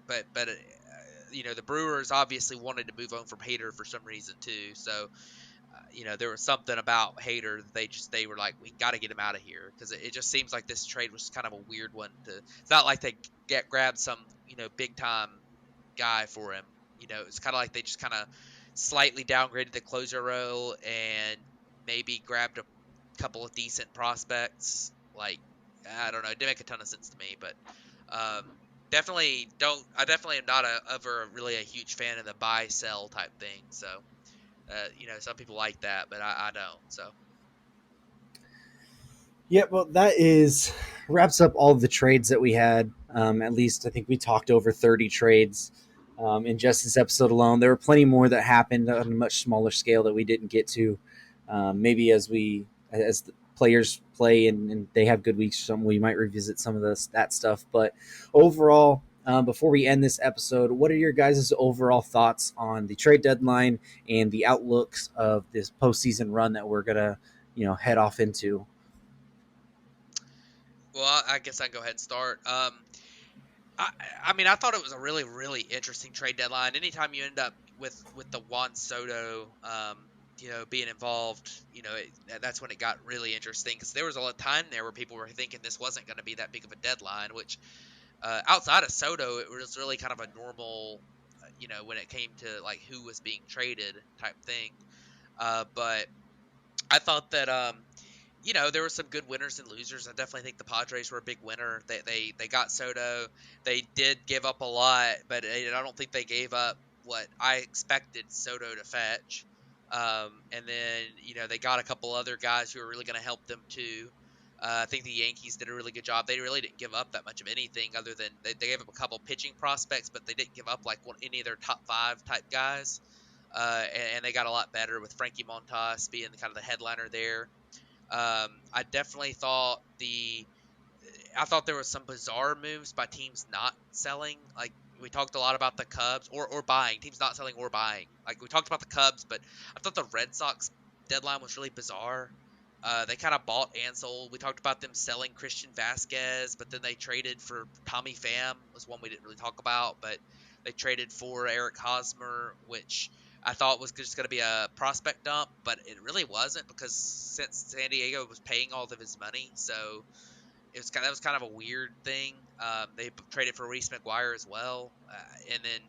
But the Brewers obviously wanted to move on from Hader for some reason too. So there was something about Hader that they were like, we got to get him out of here, because it just seems like this trade was kind of a weird one. It's not like they grabbed some big time guy for him. It's kind of like they just kind of slightly downgraded the closer role and maybe grabbed a couple of decent prospects. Like, I don't know, it didn't make a ton of sense to me, but definitely am not ever really a huge fan of the buy sell type thing. So some people like that, but I don't. So Yeah, well, wraps up all of the trades that we had. At least I think we talked over 30 trades in just this episode alone. There were plenty more that happened on a much smaller scale that we didn't get to. Maybe as the players play and they have good weeks or something, we might revisit some of that stuff. But overall, before we end this episode, what are your guys' overall thoughts on the trade deadline and the outlooks of this postseason run that we're gonna head off into? well, I guess I can go ahead and start. I mean, I thought it was a really, really interesting trade deadline. Anytime you end up with the Juan Soto, being involved, that's when it got really interesting, because there was a lot of time there where people were thinking this wasn't going to be that big of a deadline, which outside of Soto, it was really kind of a normal, when it came to like who was being traded type thing. But I thought that there were some good winners and losers. I definitely think the Padres were a big winner. They got Soto. They did give up a lot, but I don't think they gave up what I expected Soto to fetch. And then they got a couple other guys who are really going to help them too. I think the Yankees did a really good job. They really didn't give up that much of anything, other than they gave up a couple pitching prospects, but they didn't give up like any of their top 5 type guys. And they got a lot better with Frankie Montas being kind of the headliner there. I definitely thought there was some bizarre moves by teams not selling. Like, we talked a lot about the Cubs or buying, teams not selling or buying. Like, we talked about the Cubs, but I thought the Red Sox deadline was really bizarre. They kind of bought and sold. We talked about them selling Christian Vasquez, but then they traded for Tommy Pham, was one we didn't really talk about, but they traded for Eric Hosmer, which I thought was just going to be a prospect dump, but it really wasn't because since San Diego was paying all of his money, so that was kind of a weird thing. They traded for Reese McGuire as well, and then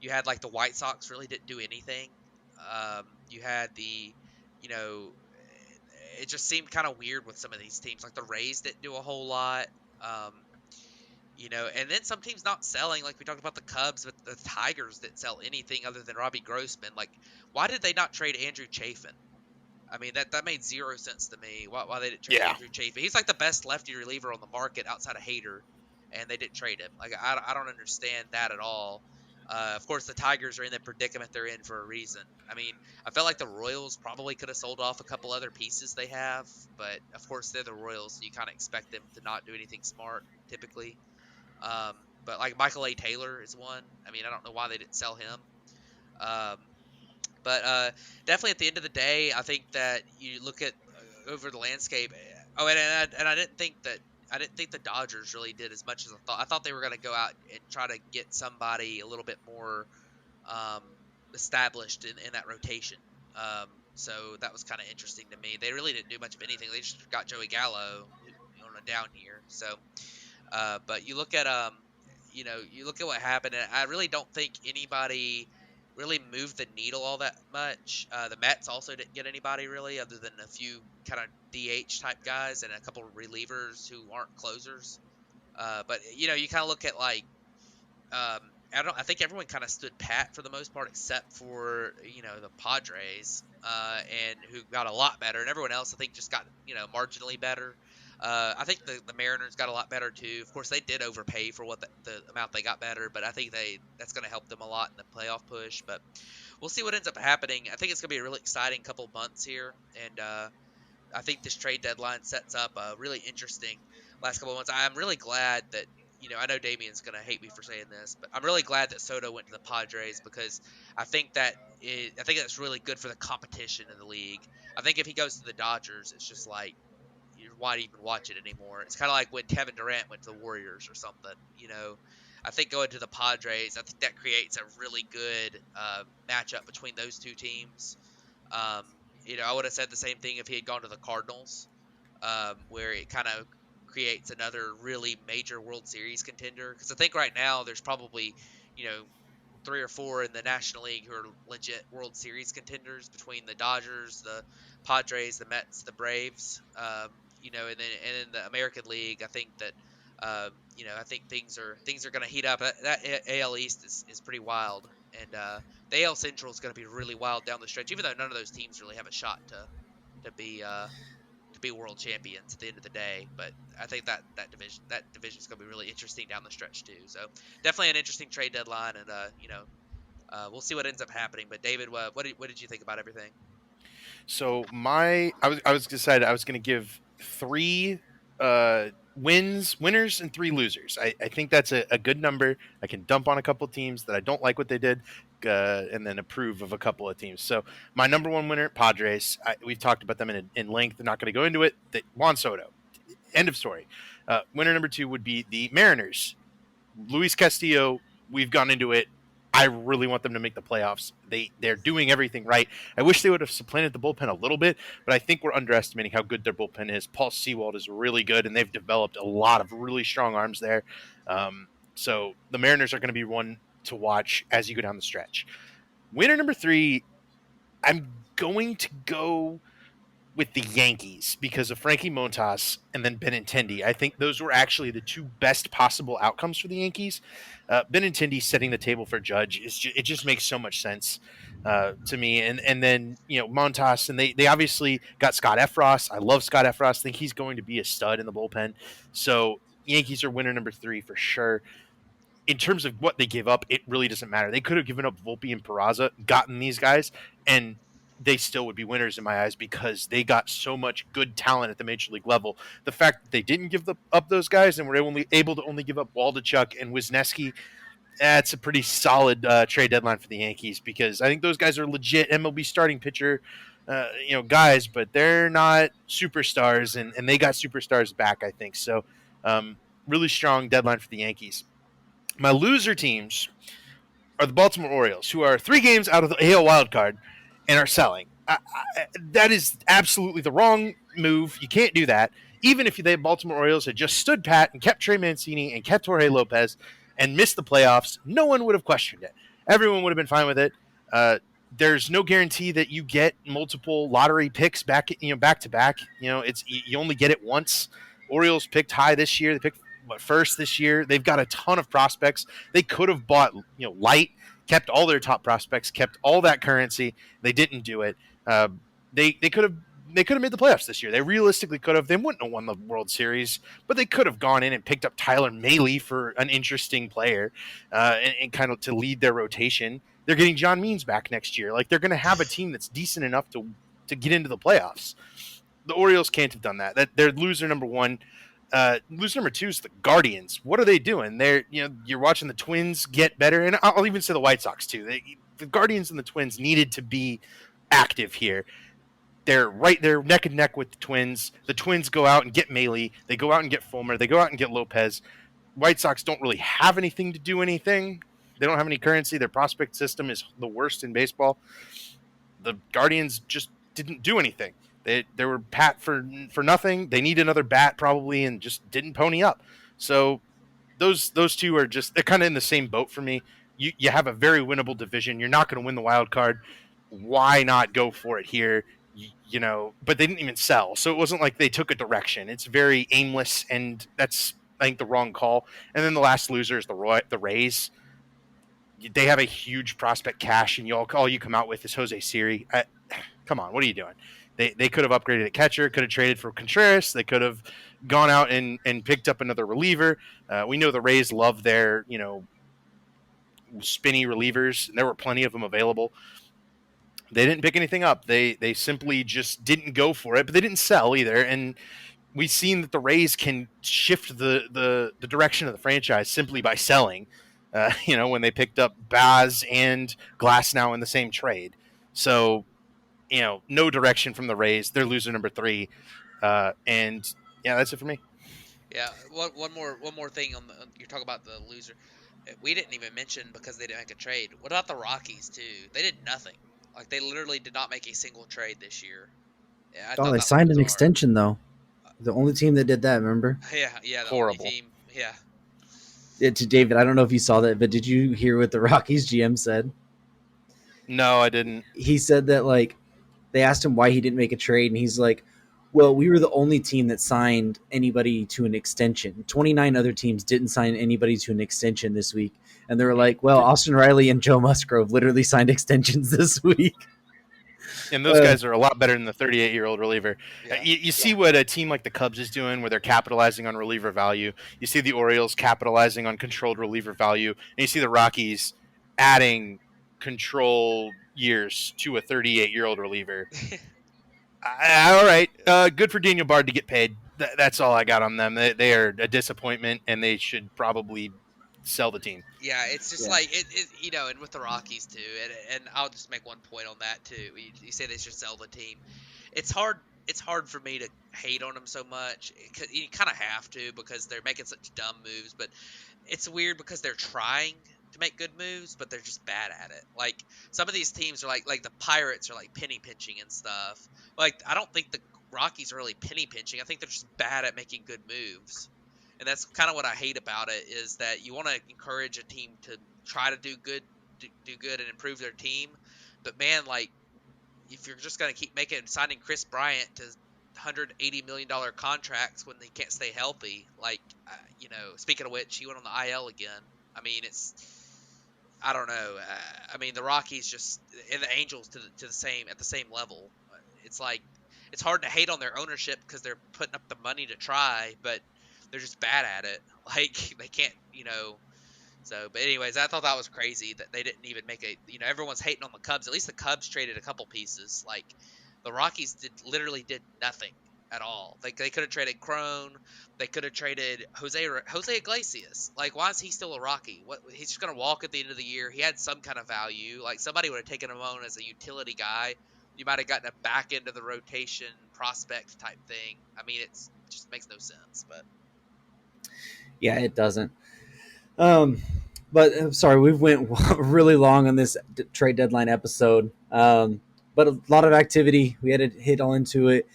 you had like the White Sox really didn't do anything. You had you know, it just seemed kind of weird with some of these teams. Like the Rays didn't do a whole lot. Um, and then some teams not selling, like we talked about the Cubs, but the Tigers didn't sell anything other than Robbie Grossman. Like, why did they not trade Andrew Chafin? I mean, that made zero sense to me. Why they didn't trade Yeah. Andrew Chafin? He's like the best lefty reliever on the market outside of Hader, and they didn't trade him. Like, I don't understand that at all. Of course, the Tigers are in the predicament they're in for a reason. I mean, I felt like the Royals probably could have sold off a couple other pieces they have, but of course they're the Royals, so you kind of expect them to not do anything smart typically. But like Michael A. Taylor is one. I mean, I don't know why they didn't sell him. Um, but definitely at the end of the day, I think that you look at over the landscape. Oh, and I didn't think that I didn't think the Dodgers really did as much as I thought. I thought they were going to go out and try to get somebody a little bit more um, established in that rotation. So that was kind of interesting to me. They really didn't do much of anything. They just got Joey Gallo on a down year. So but you look at what happened, and I really don't think anybody really moved the needle all that much. The Mets also didn't get anybody really, other than a few kind of DH type guys and a couple of relievers who aren't closers. But you kind of look at like um, I think everyone kind of stood pat for the most part, except for the Padres, and who got a lot better, and everyone else I think just got marginally better. I think the Mariners got a lot better too. Of course, they did overpay for what the amount they got better, but I think that's going to help them a lot in the playoff push. But we'll see what ends up happening. I think it's going to be a really exciting couple months here, and I think this trade deadline sets up a really interesting last couple of months. I'm really glad that I know Damien's going to hate me for saying this, but I'm really glad that Soto went to the Padres because I think that's really good for the competition in the league. I think if he goes to the Dodgers, it's just like why even watch it anymore? It's kind of like when Kevin Durant went to the Warriors or something. I think going to the Padres, I think that creates a really good matchup between those two teams. Um, I would have said the same thing if he had gone to the Cardinals, where it kind of creates another really major World Series contender. Because I think right now there's probably, 3 or 4 in the National League who are legit World Series contenders between the Dodgers, the Padres, the Mets, the Braves. And in the American League, I think that I think things are going to heat up. That AL East is pretty wild, and the AL Central is going to be really wild down the stretch. Even though none of those teams really have a shot to be world champions at the end of the day, but I think that division is going to be really interesting down the stretch too. So definitely an interesting trade deadline, and we'll see what ends up happening. But David, what did you think about everything? So I was decided I was going to give 3 winners, and 3 losers. I think that's a good number. I can dump on a couple teams that I don't like what they did, and then approve of a couple of teams. So my number 1 winner, Padres. We've talked about them in length. I'm not going to go into it. Juan Soto. End of story. Winner number 2 would be the Mariners. Luis Castillo. We've gone into it. I really want them to make the playoffs. They're doing everything right. I wish they would have supplanted the bullpen a little bit, but I think we're underestimating how good their bullpen is. Paul Sewald is really good, and they've developed a lot of really strong arms there. So the Mariners are going to be one to watch as you go down the stretch. Winner number 3, I'm going to go with the Yankees because of Frankie Montas and then Benintendi. I think those were actually the 2 best possible outcomes for the Yankees. Benintendi setting the table for Judge it just makes so much sense to me. And then Montas, and they obviously got Scott Efros. I love Scott Efros. I think he's going to be a stud in the bullpen. So Yankees are winner number 3 for sure. In terms of what they gave up, it really doesn't matter. They could have given up Volpe and Peraza, gotten these guys, and they still would be winners in my eyes because they got so much good talent at the major league level. The fact that they didn't give up those guys and were only able to only give up Waldichuk and Wisniewski, that's a pretty solid trade deadline for the Yankees because I think those guys are legit MLB starting pitcher guys, but they're not superstars, and they got superstars back, I think. So really strong deadline for the Yankees. My loser teams, are the Baltimore Orioles, who are 3 games out of the AL wildcard and are selling. That is absolutely the wrong move. You can't do that. Even if the Baltimore Orioles had just stood pat and kept Trey Mancini and kept Jorge Lopez and missed the playoffs, no one would have questioned it. Everyone would have been fine with it. There's no guarantee that you get multiple lottery picks back to back. It's you only get it once. Orioles picked high this year. They picked first this year. They've got a ton of prospects. They could have bought light, kept all their top prospects, kept all that currency. They didn't do it. They could have made the playoffs this year. They realistically could have. They wouldn't have won the World Series, but they could have gone in and picked up Tyler Mahle for an interesting player and kind of to lead their rotation. They're getting John Means back next year. Like, they're going to have a team that's decent enough to get into the playoffs. The Orioles can't have done that. They're loser number one. Loser number two is the Guardians. What are they doing? You're watching the Twins get better, and I'll even say the White Sox too. The Guardians and the Twins needed to be active here. They're neck and neck with the Twins. The Twins go out and get Mahle. They go out and get Fulmer. They go out and get Lopez. White Sox don't really have anything to do anything. They don't have any currency. Their prospect system is the worst in baseball. The Guardians just didn't do anything. They were pat for nothing. They need another bat probably, and just didn't pony up. So those two are they're kind of in the same boat for me. You have a very winnable division. You're not going to win the wild card. Why not go for it here? But they didn't even sell. So it wasn't like they took a direction. It's very aimless, and that's, I think, the wrong call. And then the last loser is the Rays. They have a huge prospect cache, and all you come out with is Jose Siri. Come on, what are you doing? They could have upgraded a catcher, could have traded for Contreras. They could have gone out and picked up another reliever. We know the Rays love their, spinny relievers, and there were plenty of them available. They didn't pick anything up. They simply just didn't go for it, but they didn't sell either. And we've seen that the Rays can shift the direction of the franchise simply by selling. When they picked up Baz and Glasnow in the same trade. So, no direction from the Rays. They're loser number 3. And yeah, that's it for me. Yeah, one more thing you're talking about the loser. We didn't even mention, because they didn't make a trade. What about the Rockies too? They did nothing. Like, they literally did not make a single trade this year. Yeah, they signed an extension though. The only team that did that, remember? Yeah, the horrible only team. Yeah. To David, I don't know if you saw that, but did you hear what the Rockies GM said? No, I didn't. He said that, they asked him why he didn't make a trade, and he's like, well, we were the only team that signed anybody to an extension. 29 other teams didn't sign anybody to an extension this week. And they were like, well, Austin Riley and Joe Musgrove literally signed extensions this week. And those guys are a lot better than the 38-year-old reliever. Yeah. You see what a team like the Cubs is doing, where they're capitalizing on reliever value. You see the Orioles capitalizing on controlled reliever value. And you see the Rockies adding control years to a 38-year-old reliever. All right. Good for Daniel Bard to get paid. That's all I got on them. They are a disappointment, and they should probably sell the team. Yeah, it's just like it, and with the Rockies too, and I'll just make one point on that too. You say they should sell the team. It's hard for me to hate on them so much. You kind of have to, because they're making such dumb moves. But it's weird because they're trying to make good moves, but they're just bad at it. Like, some of these teams are like the Pirates are like penny pinching and stuff. Like, I don't think the Rockies are really penny pinching. I think they're just bad at making good moves. And that's kind of what I hate about it, is that you want to encourage a team to try to do good and improve their team. But man, like, if you're just going to keep signing Chris Bryant to $180 million contracts when they can't stay healthy, like, speaking of which, he went on the IL again. I mean, I don't know. I mean, the Rockies and the Angels at the same level. It's like, it's hard to hate on their ownership because they're putting up the money to try, but they're just bad at it. Like, they can't, So, but anyways, I thought that was crazy that they didn't even make everyone's hating on the Cubs. At least the Cubs traded a couple pieces. Like, the Rockies literally did nothing at all. Like, they could have traded Crone. They could have traded Jose Iglesias. Like, why is he still a Rocky? He's just gonna walk at the end of the year. He had some kind of value. Like, somebody would have taken him on as a utility guy. You might have gotten a back end of the rotation prospect type thing. I mean, it just makes no sense. But yeah, it doesn't. But sorry, we've went really long on this trade deadline episode. But a lot of activity. We had to hit all into it.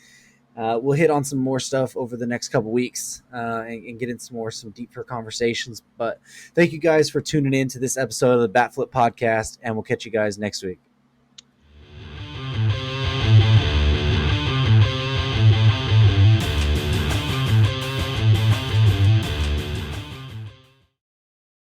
We'll hit on some more stuff over the next couple weeks and get into some deeper conversations. But thank you guys for tuning in to this episode of the Bat Flip Podcast, and we'll catch you guys next week.